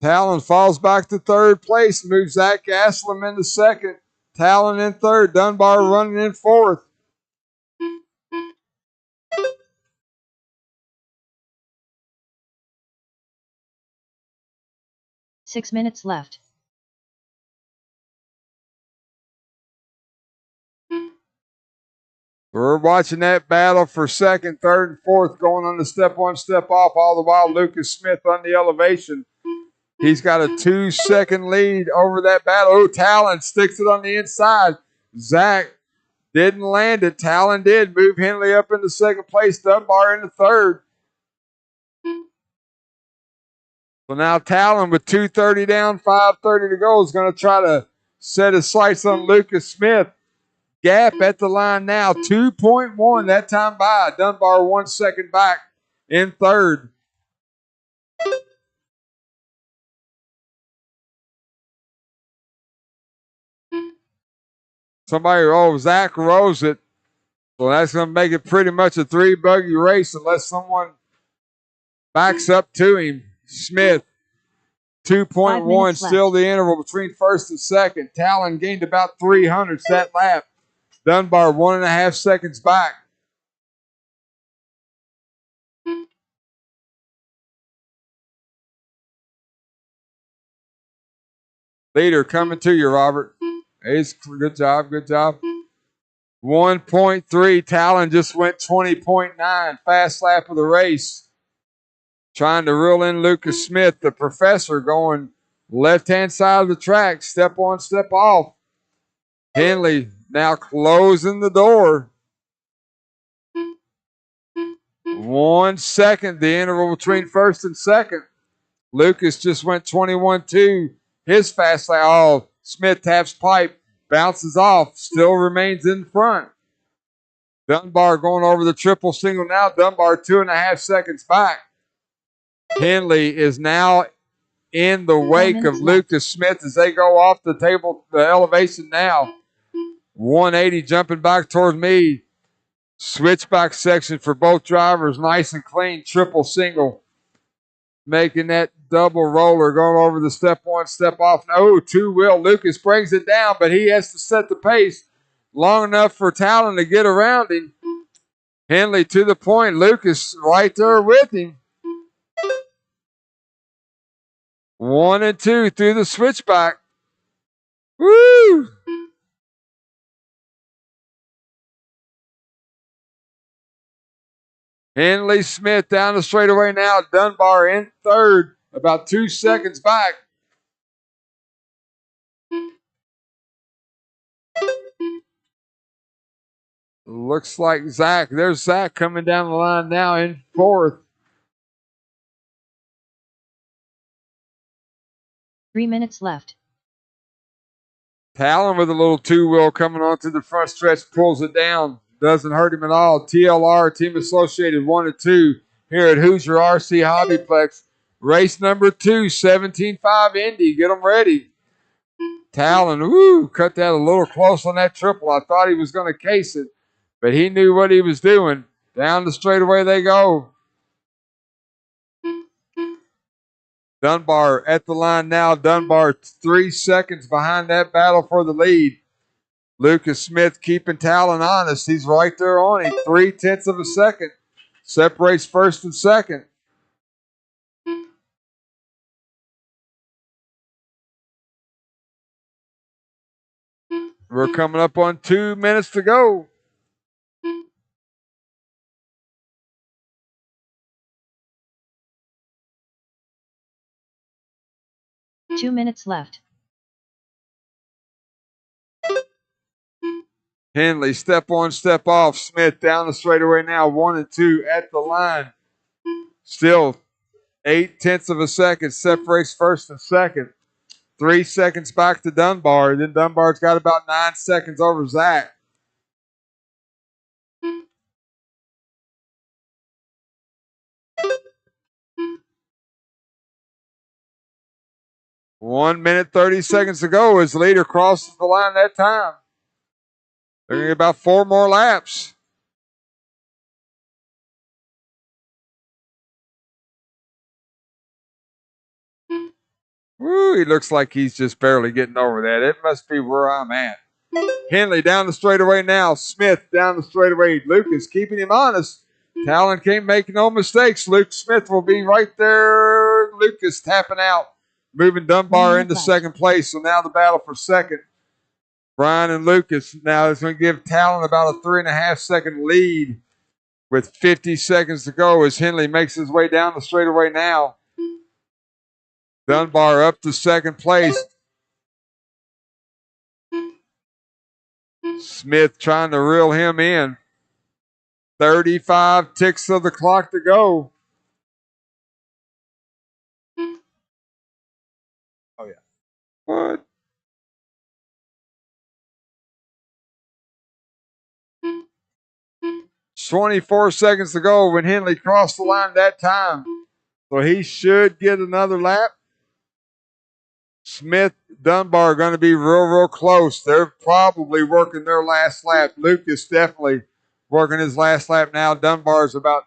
Speaker 1: Talon falls back to third place. Moves Zach Gaslam into second. Talon in third. Dunbar running in fourth.
Speaker 2: Six minutes left.
Speaker 1: We're watching that battle for second, third, and fourth going on the step on, step off. All the while, Lucas Smith on the elevation. He's got a 2-second lead over that battle. Oh, Talon sticks it on the inside. Zach didn't land it. Talon did. Move Henley up into second place. Dunbar into third. So now Talon with 2:30 down, 5:30 to go is going to try to set his sights on Lucas Smith. Gap at the line now, 2.1 that time by. Dunbar 1 second back in third. Zach rose it. So that's going to make it pretty much a 3-buggy race unless someone backs up to him. Smith, 2.1, still the interval between first and second. Talon gained about 300 that lap. Dunbar 1.5 seconds back. Leader coming to you, Robert. Ace, good job, good job. 1.3. Talon just went 20.9. Fast lap of the race. Trying to reel in Lucas Smith, the professor, going left-hand side of the track. Step on, step off. Henley now closing the door. 1 second, the interval between first and second. Lucas just went 21.2. His fast lap. Oh, Smith taps pipe. Bounces off, still remains in front. Dunbar going over the triple single now. Dunbar 2.5 seconds back. Henley is now in the wake of Lucas Smith as they go off the table, the elevation now. 180 jumping back towards me. Switchback section for both drivers, nice and clean, triple single. Making that double roller, going over the step on, step off. Oh, two-wheel. Lucas brings it down, but he has to set the pace long enough for Talon to get around him. Henley to the point. Lucas right there with him. 1 and 2 through the switchback. Woo! Henley Smith down the straightaway now. Dunbar in third, about 2 seconds back. Looks like Zach. There's Zach coming down the line now in fourth.
Speaker 2: 3 minutes left.
Speaker 1: Talon with a little two-wheel coming onto the front stretch, pulls it down. Doesn't hurt him at all. TLR, Team Associated 1 and 2 here at Hoosier RC Hobbyplex. Race number 2, 17.5 Indy. Get them ready. Talon, cut that a little close on that triple. I thought he was going to case it, but he knew what he was doing. Down the straightaway they go. Dunbar at the line now. Dunbar 3 seconds behind that battle for the lead. Lucas Smith keeping Talon honest. He's right there on him. 0.3 of a second. Separates first and second. We're coming up on 2 minutes to go.
Speaker 2: Two minutes left.
Speaker 1: Henley, step on, step off. Smith down the straightaway now. 1 and 2 at the line. Still 0.8 of a second separates first and second. 3 seconds back to Dunbar. Then Dunbar's got about 9 seconds over Zach. One minute, 30 seconds to go as the leader crosses the line that time. They're going to get about 4 more laps. Woo, he looks like he's just barely getting over that. It must be where I'm at. Henley down the straightaway now. Smith down the straightaway. Lucas keeping him honest. Talon can't make no mistakes. Luke Smith will be right there. Lucas tapping out, moving Dunbar into second place. So now the battle for second. Brian and Lucas now is going to give Talon about a 3.5 second lead with 50 seconds to go as Henley makes his way down the straightaway now. Dunbar up to second place. Smith trying to reel him in. 35 ticks of the clock to go. Oh, yeah. What? "24 seconds to go when Henley crossed the line that time. So he should get another lap. Smith, Dunbar are going to be real close. They're probably working their last lap. Lucas definitely working his last lap now. Dunbar's about,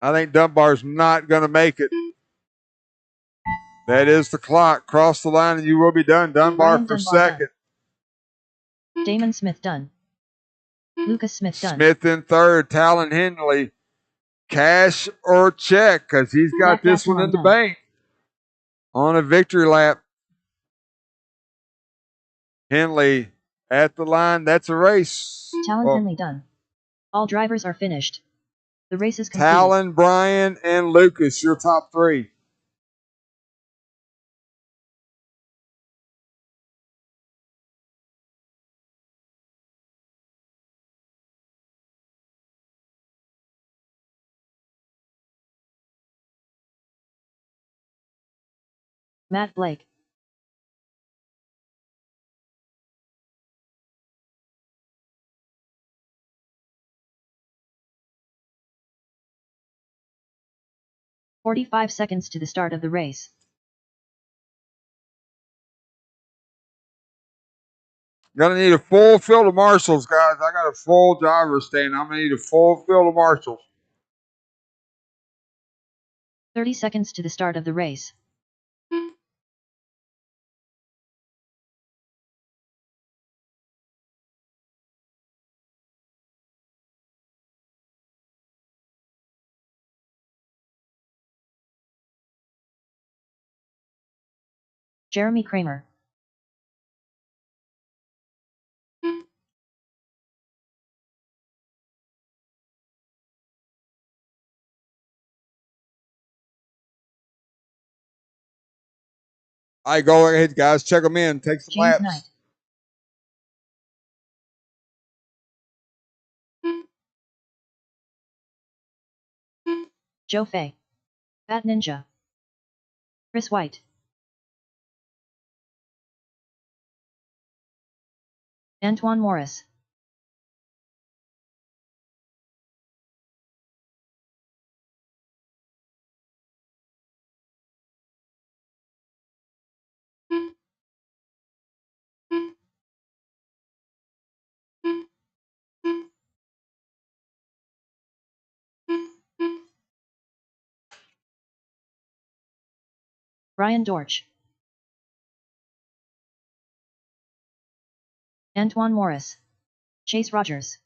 Speaker 1: I think Dunbar's not going to make it. That is the clock. Cross the line and you will be done. Dunbar for second.
Speaker 2: Done. Damon Smith done. Lucas Smith done.
Speaker 1: Smith in third. Talon Henley. Cash or check because he's got this one in the bank. On a victory lap. Henley at the line. That's a race.
Speaker 2: Talon Henley done. All drivers are finished. The race is complete.
Speaker 1: Talon, Brian, and Lucas, your top 3.
Speaker 2: Matt Blake. "45 seconds to the start of the race.
Speaker 1: Gonna need a full field of marshals, guys. I got a full driver stand. I'm gonna need a full field of marshals.
Speaker 2: 30 seconds to the start of the race. Jeremy Kramer.
Speaker 1: All right, go ahead, guys. Check them in. Take some
Speaker 2: James
Speaker 1: laps.
Speaker 2: Knight. Joe Fay. Bat Ninja. Chris White. Antoine Morris. Brian Dorch. Antoine Morris. Chase Rogers.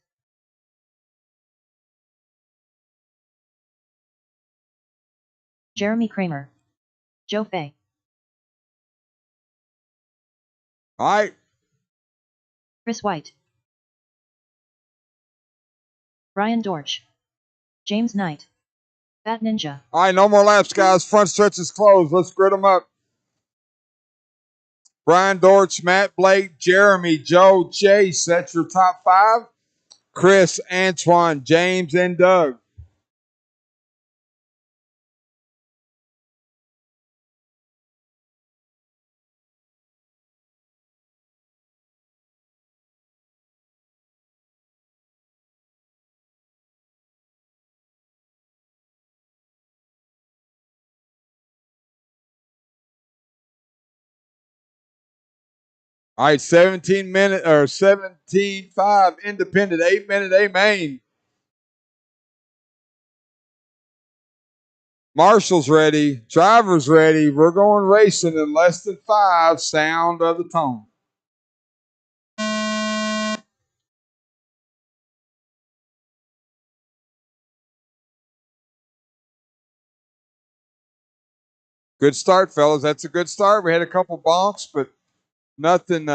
Speaker 2: Jeremy Kramer. Joe Fay.
Speaker 1: All right.
Speaker 2: Chris White. Brian Dortch. James Knight. Bat Ninja.
Speaker 1: All right, no more laps, guys. Front stretch is closed. Let's grid them up. Brian Dortch, Matt Blake, Jeremy, Joe, Chase. That's your top 5. Chris, Antoine, James, and Doug. All right, 17-minute or 17.5 independent, 8-minute A main. Marshall's ready. Driver's ready. We're going racing in less than 5. Sound of the tone. Good start, fellas. That's a good start. We had a couple bonks, but nothing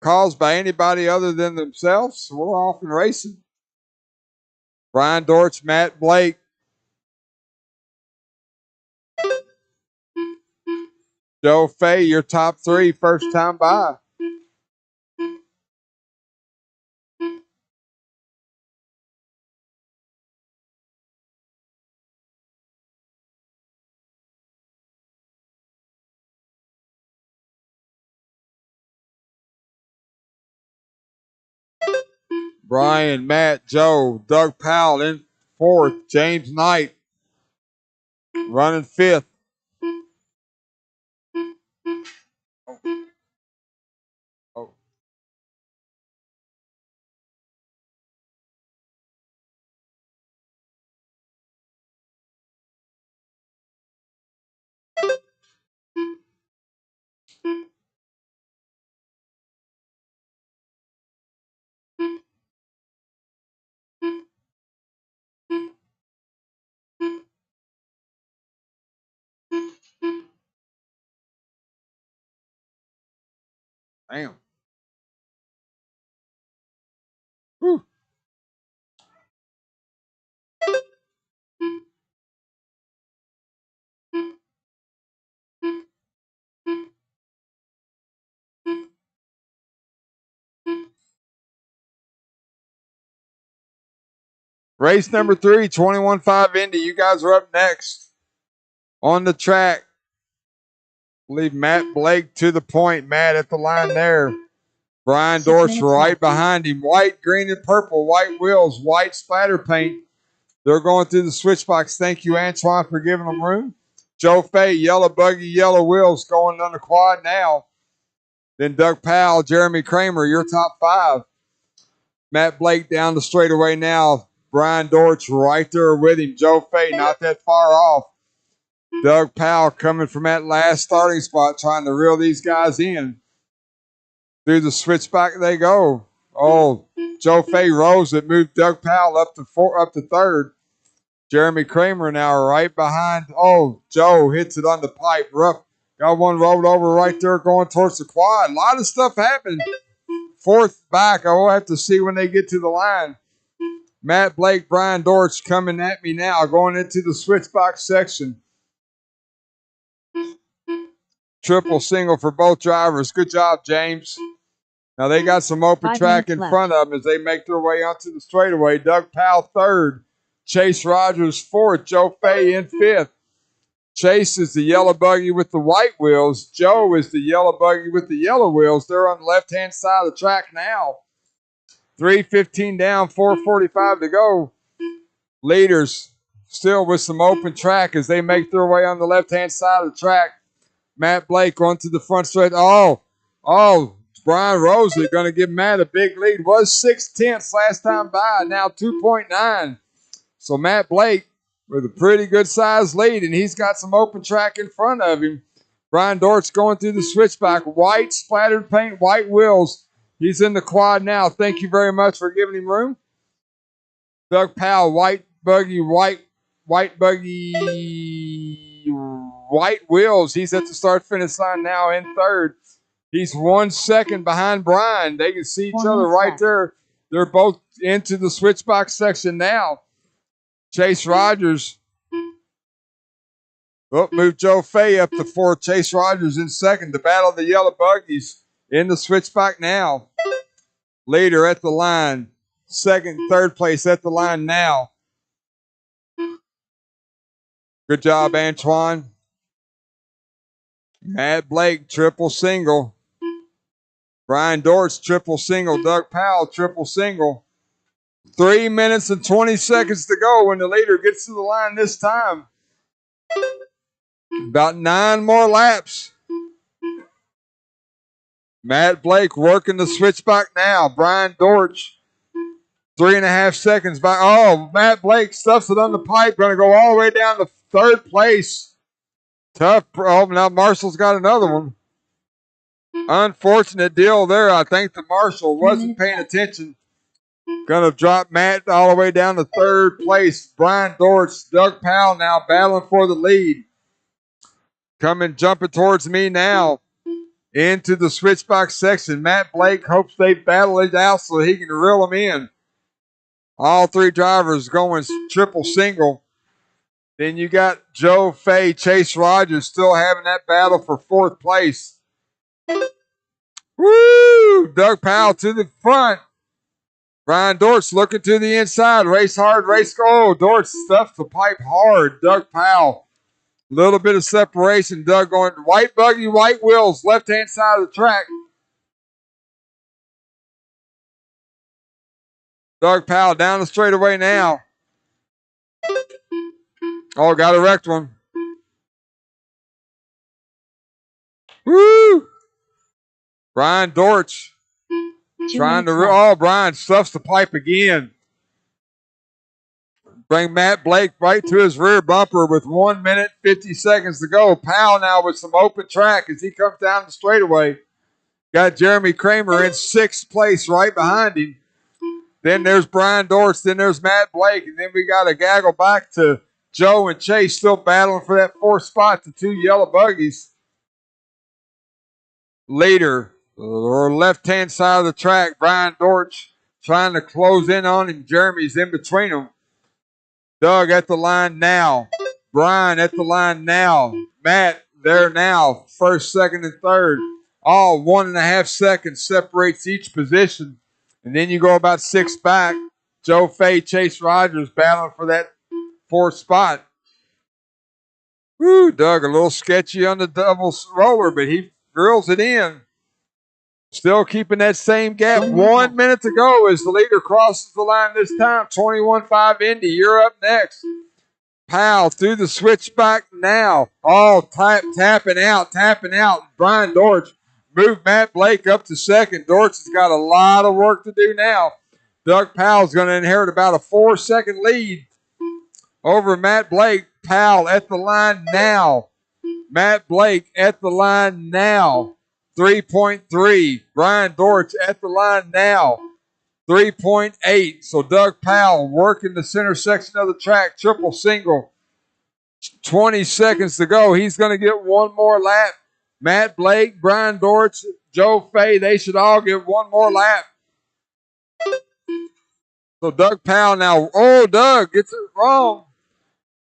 Speaker 1: caused by anybody other than themselves. So we're off and racing. Brian Dortch, Matt Blake. Joe Fay, your top 3, first time by. Brian, Matt, Joe, Doug Powell in 4th. James Knight running 5th. Oh. Damn. Whew. Race number 3, 21.5 Indy. You guys are up next. On the track. Leave Matt Blake to the point. Matt at the line there. Brian
Speaker 2: 6
Speaker 1: Dortch
Speaker 2: minutes
Speaker 1: right
Speaker 2: left.
Speaker 1: behind him. White, green, and purple. White wheels, white splatter paint. They're going through the switch box. Thank you, Antoine, for giving them room. Joe Fay, yellow buggy, yellow wheels, going on the quad now. Then Doug Powell, Jeremy Kramer, your top 5. Matt Blake down the straightaway now. Brian Dortch right there with him. Joe Fay not that far off. Doug Powell coming from that last starting spot, trying to reel these guys in. Through the switchback they go. Oh, Joe Fay rose it, moved Doug Powell up to 3rd. Jeremy Kramer now right behind. Oh, Joe hits it on the pipe. Rough. Got one rolled over right there going towards the quad. A lot of stuff happened. 4th back. I will have to see when they get to the line. Matt Blake, Brian Dortch coming at me now, going into the switchbox section. Triple single for both drivers. Good job, James. Now they got some open
Speaker 2: 5
Speaker 1: track
Speaker 2: minutes
Speaker 1: in
Speaker 2: left.
Speaker 1: front of them as they make their way onto the straightaway. Doug Powell 3rd. Chase Rogers 4th. Joe Fay in 5th. Chase is the yellow buggy with the white wheels. Joe is the yellow buggy with the yellow wheels. They're on the left-hand side of the track now. 3:15 down, 4:45 to go. Leaders still with some open track as they make their way on the left-hand side of the track. Matt Blake onto the front straight. Oh, Brian Rosley going to give Matt a big lead. Was 6/10 last time by, now 2.9. So Matt Blake with a pretty good sized lead, and he's got some open track in front of him. Brian Dortch going through the switchback. White splattered paint, white wheels. He's in the quad now. Thank you very much for giving him room. Doug Powell, white buggy, white wheels. He's at the start finish line now in third. He's 1 second behind Brian. They can see each other right there. They're both into the switchbox section now. Chase Rogers. Oh, moved Joe Fay up to fourth. Chase Rogers in second. The battle of the yellow buggies in the switchback now. Leader at the line. Second, third place at the line now. Good job, Antoine. Matt Blake, triple single. Brian Dortch, triple single. Doug Powell, triple single. 3 minutes and 20 seconds to go when the leader gets to the line this time. About 9 more laps. Matt Blake working the switchback now. Brian Dortch, 3.5 seconds back. Oh, Matt Blake stuffs it on the pipe. Going to go all the way down to third place. Tough. Oh, now Marshall's got another one. Unfortunate deal there. I think the marshal wasn't paying attention. Going to drop Matt all the way down to third place. Brian Dortch, Doug Powell now battling for the lead. Jumping towards me now into the switchbox section. Matt Blake hopes they battle it out so he can reel them in. All three drivers going triple single. Then you got Joe Fay, Chase Rogers still having that battle for fourth place. Woo! Doug Powell to the front. Brian Dortch looking to the inside. Race hard, race go. Dortch stuffs the pipe hard. Doug Powell. Little bit of separation. Doug going white buggy, white wheels, left-hand side of the track. Doug Powell down the straightaway now. Oh, got a wrecked one. Woo! Brian Dortch trying to. Oh, Brian stuffs the pipe again. Bring Matt Blake right to his rear bumper with 1 minute, 50 seconds to go. Powell now with some open track as he comes down the straightaway. Got Jeremy Kramer in sixth place right behind him. Then there's Brian Dortch. Then there's Matt Blake. And then we got to gaggle back to Joe and Chase still battling for that fourth spot, the two yellow buggies. Leader, or left-hand side of the track, Brian Dortch trying to close in on him. Jeremy's in between them. Doug at the line now. Brian at the line now. Matt there now. First, second, and third. All 1.5 seconds separates each position. And then you go about 6 back. Joe Fay, Chase Rogers battling for that fourth spot. Woo, Doug a little sketchy on the double roller, but he drills it in. Still keeping that same gap. 1 minute to go as the leader crosses the line this time. 21-5 Indy. You're up next. Powell through the switchback now. Oh, tapping out. Brian Dortch moved Matt Blake up to second. Dortch has got a lot of work to do now. Doug Powell's going to inherit about a 4-second lead over Matt Blake. Powell at the line now. Matt Blake at the line now. 3.3. Brian Dortch at the line now. 3.8. So Doug Powell working the center section of the track. Triple single. 20 seconds to go. He's going to get one more lap. Matt Blake, Brian Dortch, Joe Fay, they should all get one more lap. So Doug Powell now. Oh, Doug gets it wrong.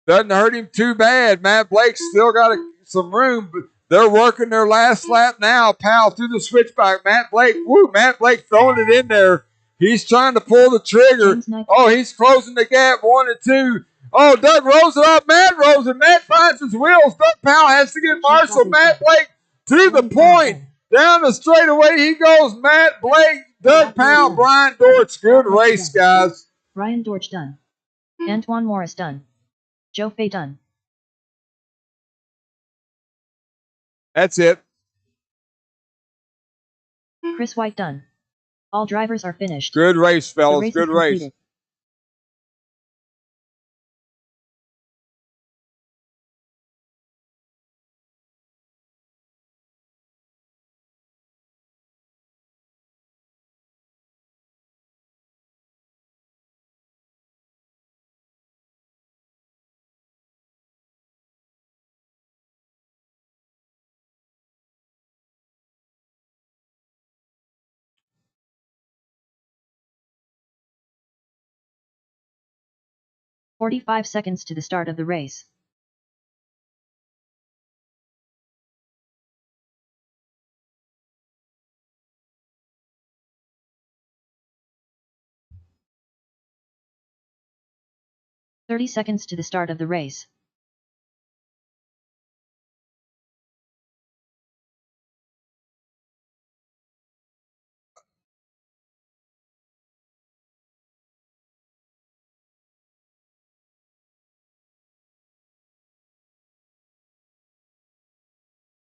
Speaker 1: Doesn't hurt him too bad. Matt Blake's still got some room, but they're working their last lap now. Powell through the switchback. Matt Blake throwing it in there. He's trying to pull the trigger. Oh, he's closing the gap 1 and 2. Oh, Doug rolls it up. Matt rolls it. Matt finds his wheels. Doug Powell has to get Marshall. Matt Blake to the point. Down the straightaway he goes. Matt Blake, Doug Powell, Brian Dortch. Good race, guys.
Speaker 2: Brian Dortch done. Antoine Morris done. Joe Fay done.
Speaker 1: That's it.
Speaker 2: Chris White done. All drivers are finished.
Speaker 1: Good race, fellas. Good race.
Speaker 2: Completed. 45 seconds to the start of the race. "30 seconds to the start of the race.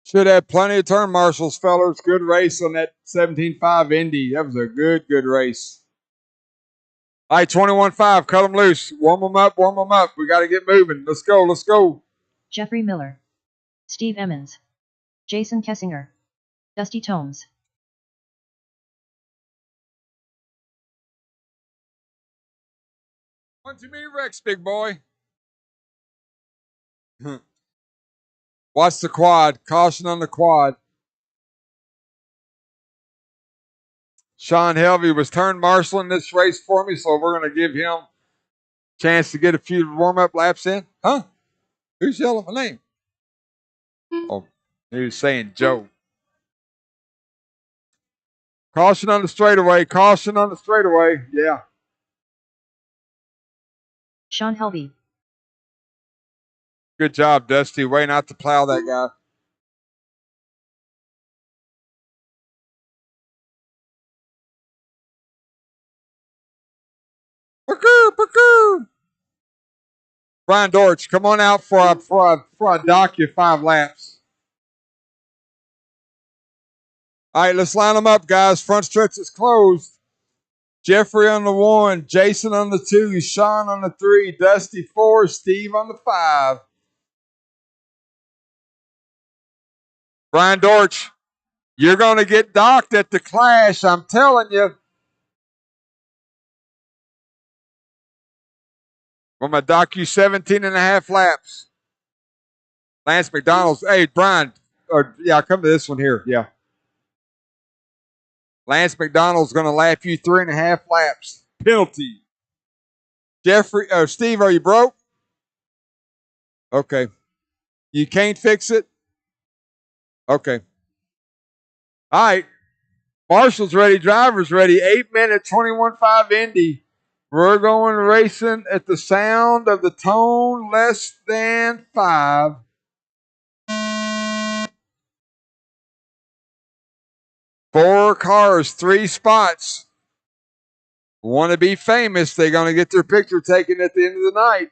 Speaker 1: Should have plenty of turn marshals, fellers. Good race on that 17.5 Indy. That was a good race. All right, 21.5. Cut them loose. Warm them up. Warm them up. We got to get moving. Let's go. Let's go.
Speaker 2: Jeffrey Miller, Steve Emmons, Jason Kessinger, Dusty Tomes.
Speaker 1: One too many wrecks, big boy. Watch the quad. Caution on the quad. Sean Helvey was turn marshaling this race for me, so we're going to give him a chance to get a few warm-up laps in. Huh? Who's yelling my name? Oh, he was saying Joe. Caution on the straightaway. Caution on the straightaway. Yeah.
Speaker 2: Sean Helvey.
Speaker 1: Good job, Dusty. Way not to plow that guy. Parkour. Brian Dortch, come on out for I dock you 5 laps. All right, let's line them up, guys. Front stretch is closed. Jeffrey on the 1, Jason on the 2, Sean on the 3, Dusty 4, Steve on the 5. Brian Dortch, you're going to get docked at the Clash, I'm telling you. I'm going to dock you 17.5 laps. Lance McDonald's. Hey, Brian. I'll come to this one here. Yeah. Lance McDonald's going to lap you 3.5 laps. Penalty. Jeffrey, Steve, are you broke? Okay. You can't fix it? Okay. All right. Marshall's ready. Driver's ready. 8-minute, 21.5 Indy. We're going racing at the sound of the tone less than 5. Four cars, 3 spots. Want to be famous, they're going to get their picture taken at the end of the night.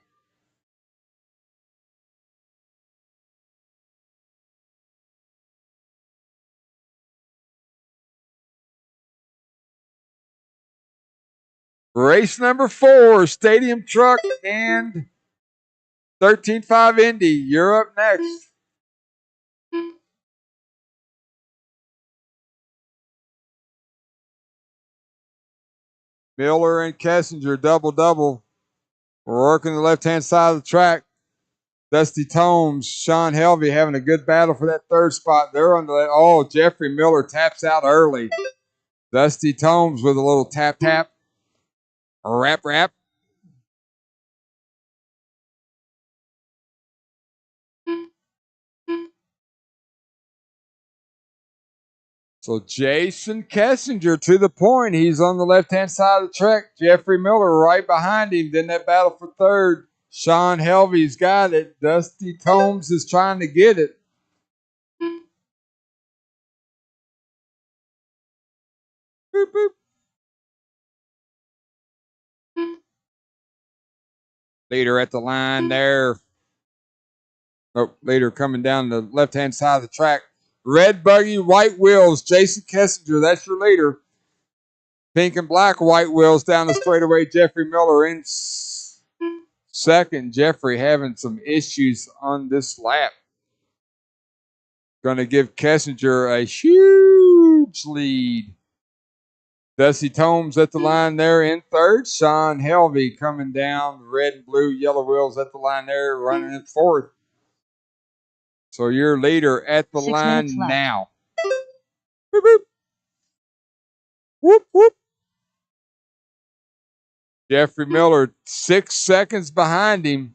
Speaker 1: Race number 4, Stadium Truck and 13.5 Indy. You're up next. Miller and Kessinger, double. We're working the left-hand side of the track. Dusty Tomes, Sean Helvey having a good battle for that 3rd spot. They're on the, oh, Jeffrey Miller taps out early. Dusty Tomes with a little tap. Rap. So Jason Kessinger to the point. He's on the left-hand side of the track. Jeffrey Miller right behind him. Then that battle for 3rd. Sean Helvey's got it. Dusty Tomes is trying to get it. Boop. Leader at the line there. Oh, leader coming down the left-hand side of the track. Red buggy, white wheels. Jason Kessinger, that's your leader. Pink and black white wheels down the straightaway. Jeffrey Miller in 2nd. Jeffrey having some issues on this lap. Going to give Kessinger a huge lead. Dusty Tomes at the line there in 3rd. Sean Helvey coming down. Red and blue, yellow wheels at the line there, running in 4th. So your leader at the line now. Boop. Whoop. Jeffrey Miller 6 seconds behind him.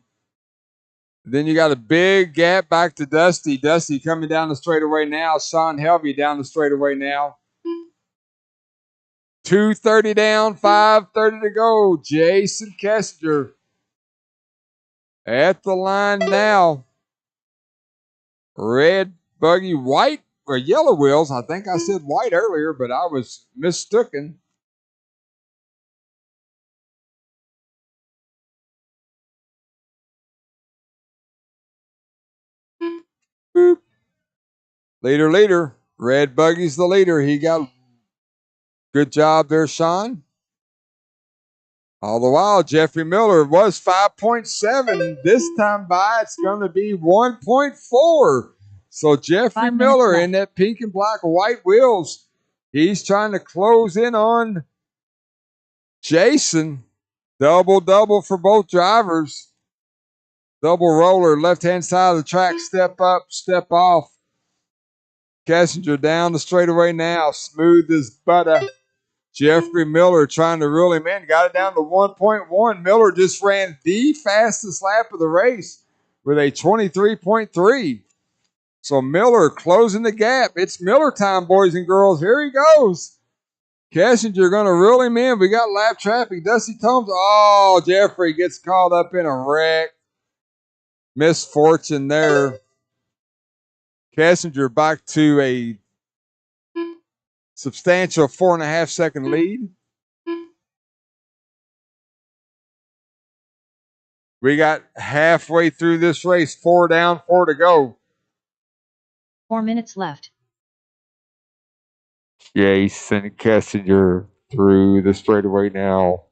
Speaker 1: Then you got a big gap back to Dusty. Dusty coming down the straightaway now. Sean Helvey down the straightaway now. 2:30 down, 5:30 to go. Jason Kessinger at the line now. Red buggy, white or yellow wheels. I think I said white earlier, but I was mistaken. Boop. Leader. Red buggy's the leader. He got good job there, Sean. All the while, Jeffrey Miller was 5.7. This time by, it's going to be 1.4. So Jeffrey Miller in that pink and black white wheels, he's trying to close in on Jason. Double for both drivers. Double roller, left-hand side of the track, step up, step off. Kessinger down the straightaway now, smooth as butter. Jeffrey Miller trying to reel him in. Got it down to 1.1. Miller just ran the fastest lap of the race with a 23.3. So Miller closing the gap. It's Miller time, boys and girls. Here he goes. Kessinger going to reel him in. We got lap traffic. Dusty Tomes. Oh, Jeffrey gets caught up in a wreck. Misfortune there. Kessinger back to a substantial 4.5 second lead. We got halfway through this race. 4 down, 4 to go.
Speaker 2: 4 minutes left.
Speaker 1: Jason Kessinger through the straightaway now.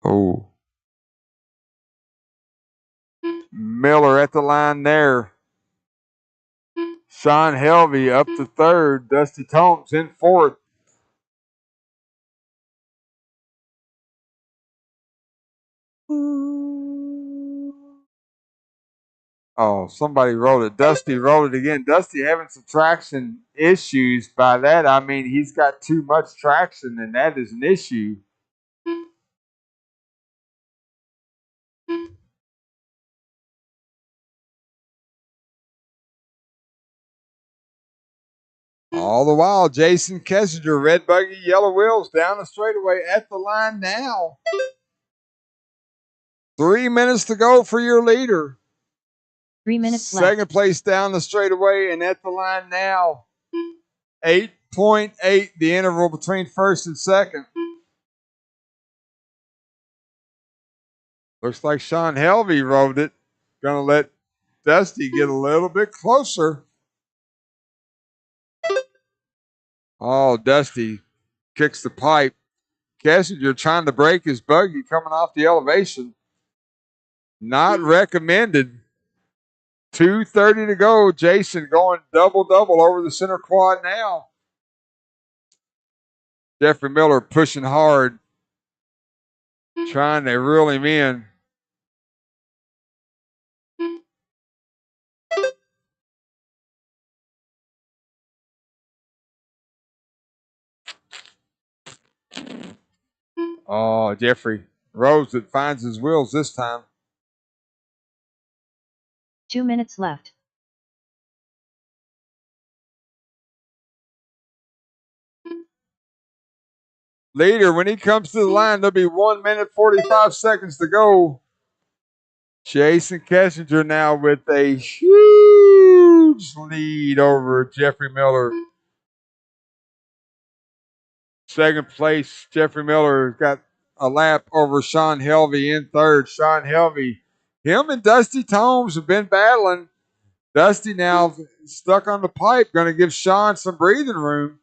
Speaker 1: Oh. Miller at the line there. Sean Helvey up to third. Dusty Tomes in fourth. Oh, somebody rolled it. Dusty rolled it again. Dusty having some traction issues. By that, I mean he's got too much traction, and that is an issue. All the while, Jason Kessinger, red buggy, yellow wheels, down the straightaway at the line now. 3 minutes to go for your leader.
Speaker 2: 3 minutes left.
Speaker 1: Second place down the straightaway and at the line now. 8.8, the interval between first and second. Looks like Sean Helvey rode it. Going to let Dusty get a little bit closer. Oh, Dusty kicks the pipe. Kessinger trying to break his buggy coming off the elevation. Not recommended. 2:30 to go. Jason going double over the center quad now. Jeffrey Miller pushing hard, trying to reel him in. Oh, Jeffrey Rose that finds his wheels this time.
Speaker 2: 2 minutes left.
Speaker 1: Later, when he comes to the line, there'll be 1 minute, 45 seconds to go. Jason Kessinger now with a huge lead over Jeffrey Miller. Second place, Jeffrey Miller got a lap over Sean Helvey in third. Sean Helvey, him and Dusty Tomes have been battling. Dusty now stuck on the pipe, going to give Sean some breathing room.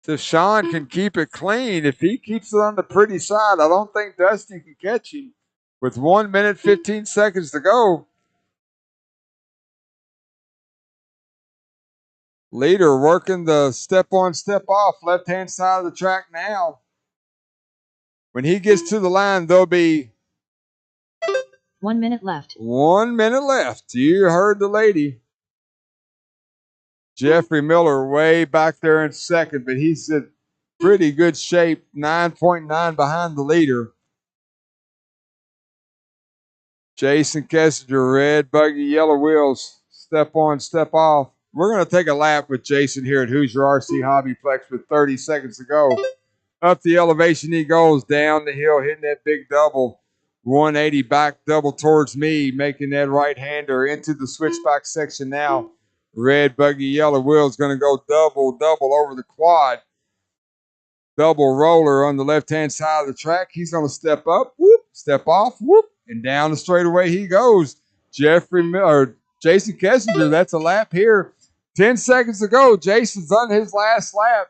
Speaker 1: If Sean can keep it clean, if he keeps it on the pretty side, I don't think Dusty can catch him. With 1 minute, 15 seconds to go. Leader working the step on, step off, left-hand side of the track now. When he gets to the line, there'll be
Speaker 2: 1 minute left.
Speaker 1: 1 minute left. You heard the lady. Jeffrey Miller way back there in second, but he's in pretty good shape, 9.9 behind the leader. Jason Kessinger, red buggy, yellow wheels, step on, step off. We're going to take a lap with Jason here at Hoosier RC Hobbyplex with 30 seconds to go. Up the elevation he goes, down the hill, hitting that big double. 180 back double towards me, making that right-hander into the switchback section now. Red buggy, yellow wheels going to go double over the quad. Double roller on the left-hand side of the track. He's going to step up, whoop, step off, whoop, and down the straightaway he goes. Jason Kessinger, that's a lap here. 10 seconds to go. Jason's on his last lap.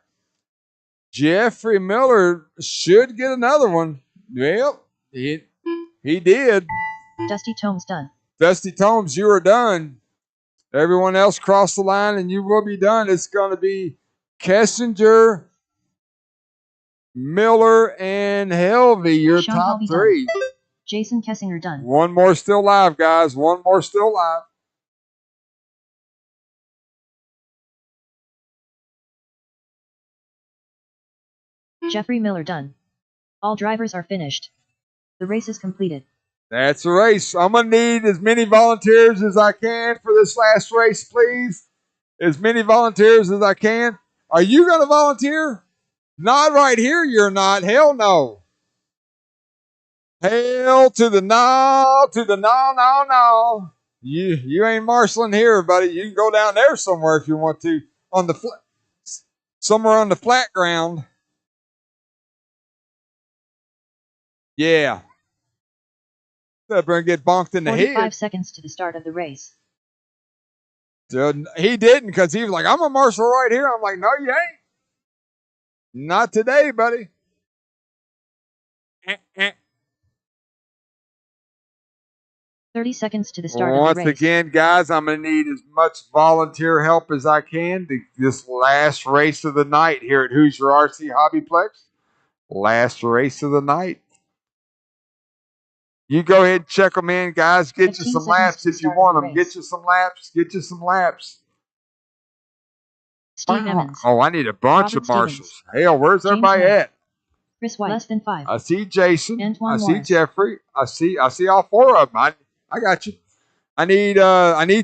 Speaker 1: Jeffrey Miller should get another one. Well, he did.
Speaker 2: Dusty Tomes done.
Speaker 1: Dusty Tomes, you are done. Everyone else cross the line and you will be done. It's going to be Kessinger, Miller, and Helvey, your
Speaker 2: Sean
Speaker 1: top
Speaker 2: Helvey
Speaker 1: three.
Speaker 2: done. Jason Kessinger done.
Speaker 1: One more still live, guys. One more still live.
Speaker 2: Jeffrey Miller done. All drivers are finished. The race is completed.
Speaker 1: That's a race. I'm going to need as many volunteers as I can for this last race, please. As many volunteers as I can. Are you going to volunteer? Not right here, you're not. Hell no. Hell to the no, no. You ain't marshaling here, buddy. You can go down there somewhere if you want to. On the somewhere on the flat ground. Yeah. Up there and get bonked in the
Speaker 2: 45
Speaker 1: head.
Speaker 2: seconds to the start of the race.
Speaker 1: Dude, he didn't because he was like, I'm a marshal right here. I'm like, no, you ain't. Not today, buddy.
Speaker 2: 30 seconds to the start of the race.
Speaker 1: Once again, guys, I'm going to need as much volunteer help as I can to this last race of the night here at Hoosier RC Hobbyplex. Last race of the night. You go ahead and check them in, guys. Get you some laps if you want them. Get you some laps. Get you some laps.
Speaker 2: Steve Emmons.
Speaker 1: Oh, I need a bunch
Speaker 2: Robert
Speaker 1: of marshals.
Speaker 2: Stevens.
Speaker 1: Hell, where's
Speaker 2: James
Speaker 1: everybody
Speaker 2: Hunt.
Speaker 1: at?
Speaker 2: Chris White. Less than 5.
Speaker 1: I see Jason.
Speaker 2: Antoine
Speaker 1: I see
Speaker 2: Morris.
Speaker 1: Jeffrey. I see all four of them. I got you. I need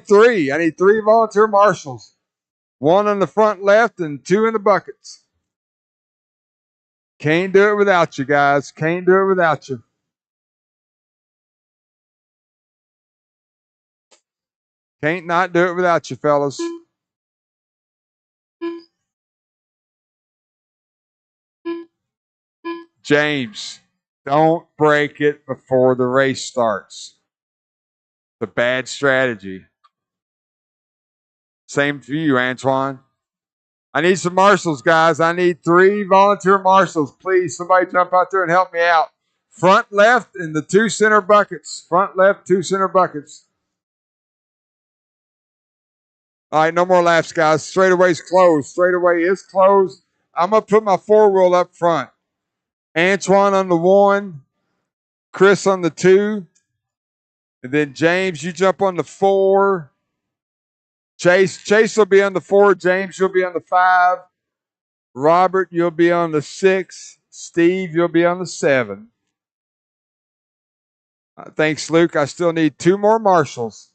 Speaker 1: 3. I need 3 volunteer marshals. 1 on the front left and 2 in the buckets. Can't do it without you, guys. Can't do it without you. Can't not do it without you, fellas. James, don't break it before the race starts. It's a bad strategy. Same for you, Antoine. I need some marshals, guys. I need 3 volunteer marshals. Please, somebody jump out there and help me out. Front left and the 2 center buckets. Front left, 2 center buckets. All right, no more laps, guys. Straightaway's closed. Straightaway is closed. I'm going to put my 4-wheel up front. Antoine on the 1. Chris on the 2. And then James, you jump on the 4. Chase will be on the 4. James, you'll be on the 5. Robert, you'll be on the 6. Steve, you'll be on the 7. Thanks, Luke. I still need 2 more marshals.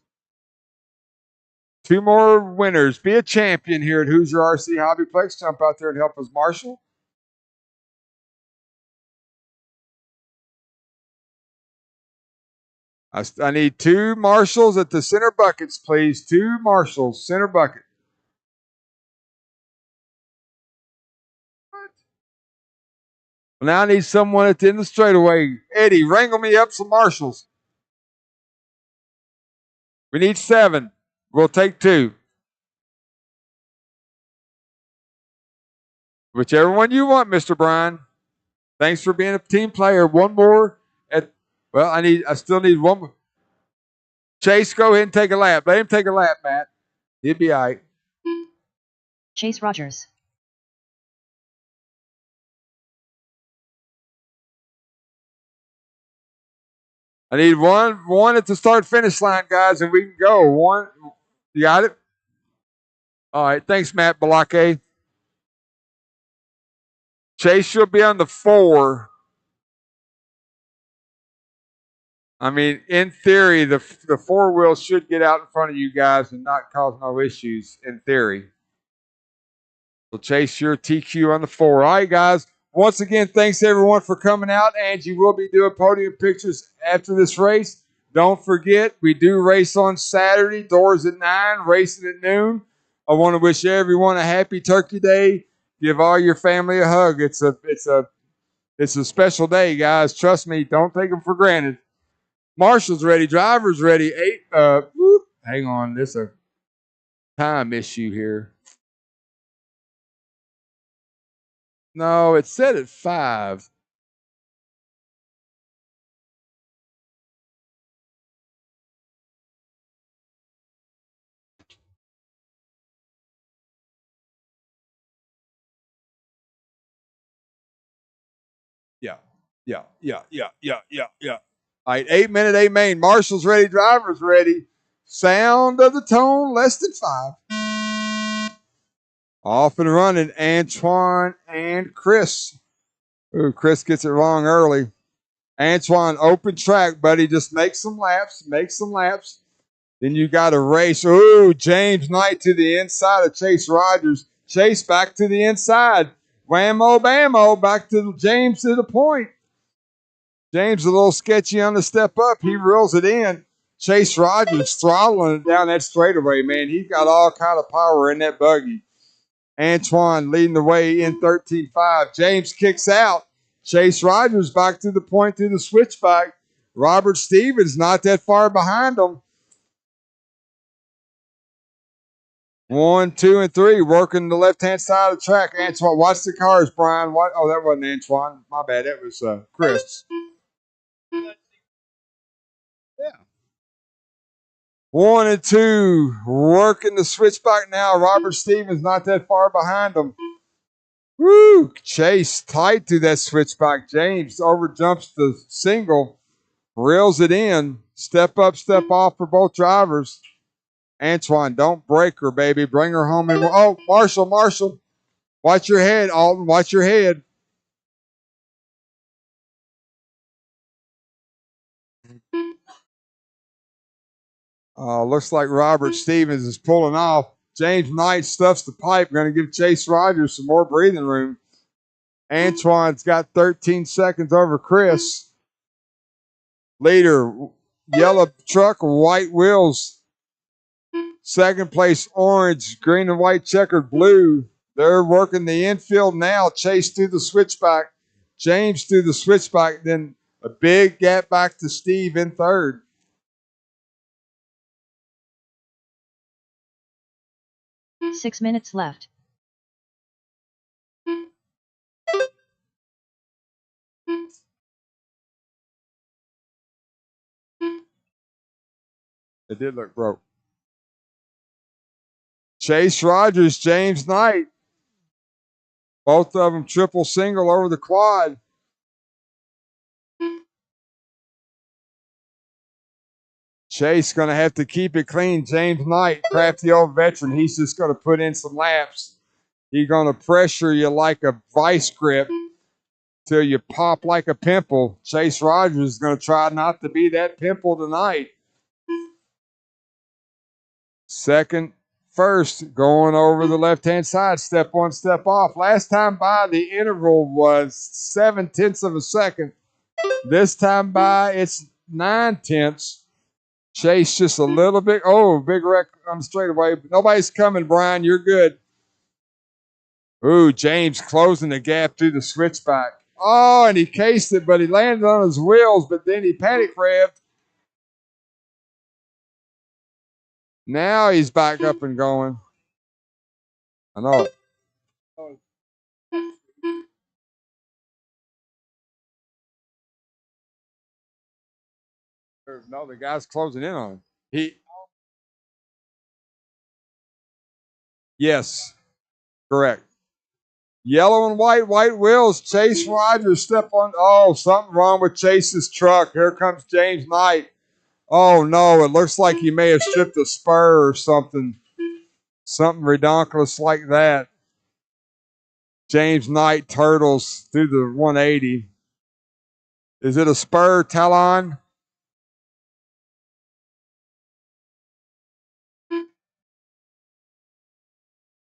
Speaker 1: 2 more winners. Be a champion here at Hoosier RC Hobbyplex. Jump out there and help us marshal. I need 2 marshals at the center buckets, please. 2 marshals, center bucket. Well, now I need someone at the end of the straightaway. Eddie, wrangle me up some marshals. We need 7. We'll take 2. Whichever one you want, Mr. Brian. Thanks for being a team player. 1 more at, well, I still need 1 more. Chase, go ahead and take a lap. Let him take a lap, Matt. He'll be all right.
Speaker 2: Chase Rogers.
Speaker 1: I need one at the start-finish line, guys, and we can go. 1. You got it? All right. Thanks, Matt Balake. Chase should be on the 4. I mean, in theory, the 4 wheel should get out in front of you guys and not cause no issues. In theory, so Chase your TQ on the 4. All right, guys. Once again, thanks everyone for coming out. Angie will be doing podium pictures after this race. Don't forget, we do race on Saturday. Doors at 9, racing at noon. I want to wish everyone a happy Turkey Day. Give all your family a hug. It's a special day, guys. Trust me. Don't take them for granted. Marshall's ready. Driver's ready. 8. Hang on. There's a time issue here. No, it said at 5. Yeah. All right, 8-minute A main. Marshall's ready. Driver's ready. Sound of the tone, less than 5. Off and running, Antoine and Chris. Ooh, Chris gets it wrong early. Antoine, open track, buddy. Just make some laps. Make some laps. Then you got to race. Ooh, James Knight to the inside of Chase Rogers. Chase back to the inside. Whammo, bammo. Back to James to the point. James a little sketchy on the step up. He reels it in. Chase Rogers throttling it down that straightaway, man. He's got all kind of power in that buggy. Antoine leading the way in 13.5. James kicks out. Chase Rogers back to the point through the switchback. Robert Stevens not that far behind him. 1, 2, and 3 working the left-hand side of the track. Antoine, watch the cars, Brian. What? Oh, that wasn't Antoine. My bad. That was Chris. Yeah. 1 and 2 working the switchback now. Robert Stevens not that far behind him. Woo! Chase tight to that switchback. James overjumps the single, reels it in. Step up, step off for both drivers. Antoine, don't break her, baby. Bring her home. And oh, Marshall. Watch your head, Alton. Watch your head. Looks like Robert Stevens is pulling off. James Knight stuffs the pipe. Going to give Chase Rogers some more breathing room. Antoine's got 13 seconds over Chris. Leader, yellow truck, white wheels. Second place, orange, green and white checkered blue. They're working the infield now. Chase through the switchback. James through the switchback. Then a big gap back to Steve in third.
Speaker 2: Six minutes left.
Speaker 1: It did look broke. Chase Rogers, James Knight. Both of them triple single over the quad. Chase going to have to keep it clean. James Knight, crafty old veteran, he's just going to put in some laps. He's going to pressure you like a vice grip till you pop like a pimple. Chase Rogers is going to try not to be that pimple tonight. Second, first, going over the left-hand side, step on, step off. Last time by, the interval was 0.7 of a second. This time by, it's 0.9. Chase just a little bit. Oh, big wreck on the straightaway. Nobody's coming, Brian. You're good. Ooh, James closing the gap through the switchback. Oh, and he cased it, but he landed on his wheels, but then he panic revved. Now he's back up and going. I know it. No, the guy's closing in on him. Yes, correct. Yellow and white wheels. Chase Rogers step on. Oh, something wrong with Chase's truck. Here comes James Knight. Oh no, it looks like he may have stripped a spur or something. Something redonkulous like that. James Knight turtles through the 180. Is it a spur, Talon?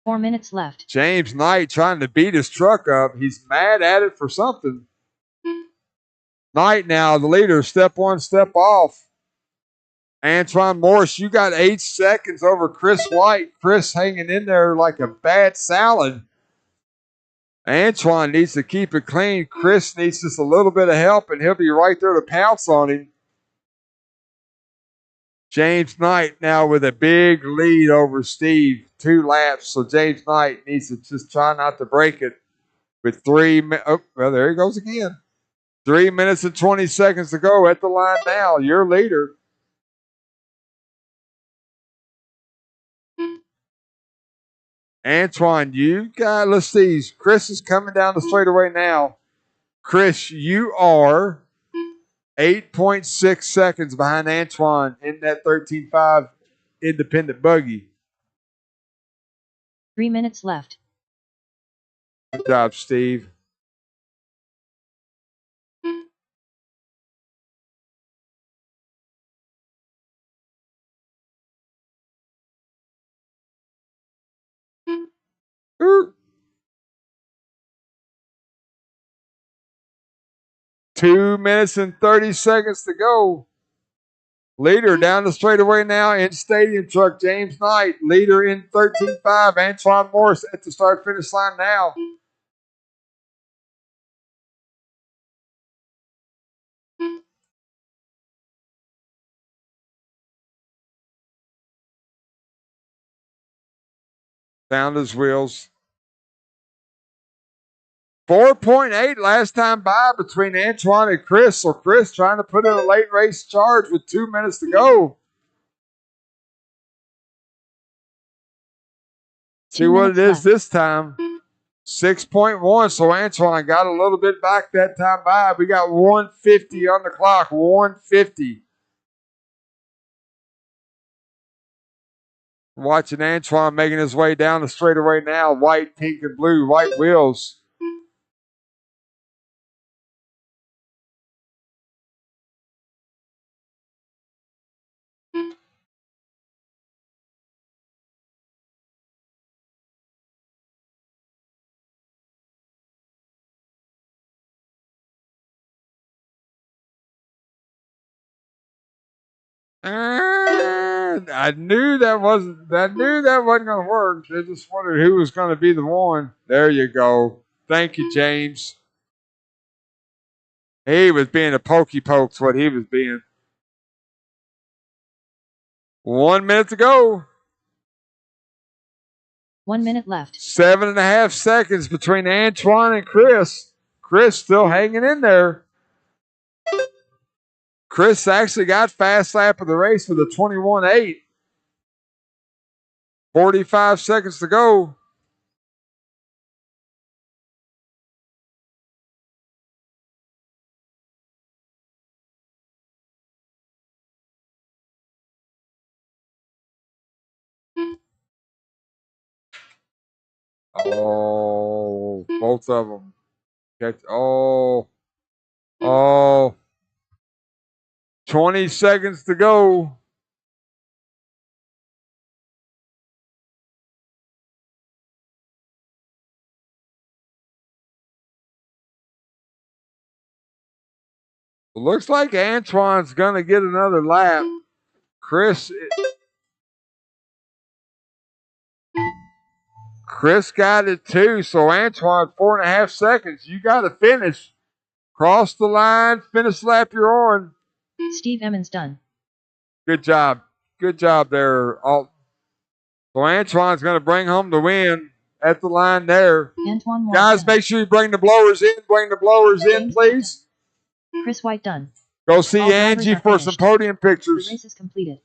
Speaker 2: Four minutes left.
Speaker 1: James Knight trying to beat his truck up. He's mad at it for something. Knight now, the leader, step one, step off. Antoine Morris, you got 8 seconds over Chris White. Chris hanging in there like a bad salad. Antoine needs to keep it clean. Chris needs just a little bit of help, and he'll be right there to pounce on him. James Knight now with a big lead over Steve. 2 laps, so James Knight needs to just try not to break it with 3 minutes. Oh, well, there he goes again. 3 minutes and 20 seconds to go at the line now. Your leader. Antoine, you got, let's see, Chris is coming down the straightaway now. Chris, you are 8.6 seconds behind Antoine in that 13.5 independent buggy.
Speaker 2: 3 minutes left.
Speaker 1: Good job, Steve. Ooh. 2 minutes and 30 seconds to go. Leader down the straightaway now in stadium truck, James Knight. Leader in 13.5, Antoine Morris at the start-finish line now. Found his wheels. 4.8 last time by between Antoine and Chris. So Chris trying to put in a late race charge with 2 minutes to go. See what it is this time. 6.1. So Antoine got a little bit back that time by. We got 150 on the clock. 150. Watching Antoine making his way down the straightaway now. White, pink, and blue. White wheels. I knew that wasn't going to work. I just wondered who was going to be the one. There you go. Thank you, James. He was being a pokey pokes, what he was being. 1 minute to go.
Speaker 2: 1 minute left.
Speaker 1: 7.5 seconds between Antoine and Chris. Chris still hanging in there. Chris actually got fast lap of the race with a 21.8. 45 seconds to go. Oh, both of them. Catch. Oh. 20 seconds to go. Looks like Antoine's going to get another lap. Chris got it too. So Antoine, 4.5 seconds. You got to finish. Cross the line. Finish lap you're on.
Speaker 2: Steve Emmons done.
Speaker 1: Good job. Good job there. So Antoine's going to bring home the win at the line there.
Speaker 2: Antoine Morris
Speaker 1: Guys,
Speaker 2: done.
Speaker 1: make sure you bring the blowers in. Bring the blowers in, please.
Speaker 2: Chris White done.
Speaker 1: Go see
Speaker 2: All
Speaker 1: Angie
Speaker 2: drivers are
Speaker 1: for
Speaker 2: finished.
Speaker 1: some podium
Speaker 2: The
Speaker 1: pictures.
Speaker 2: race is completed.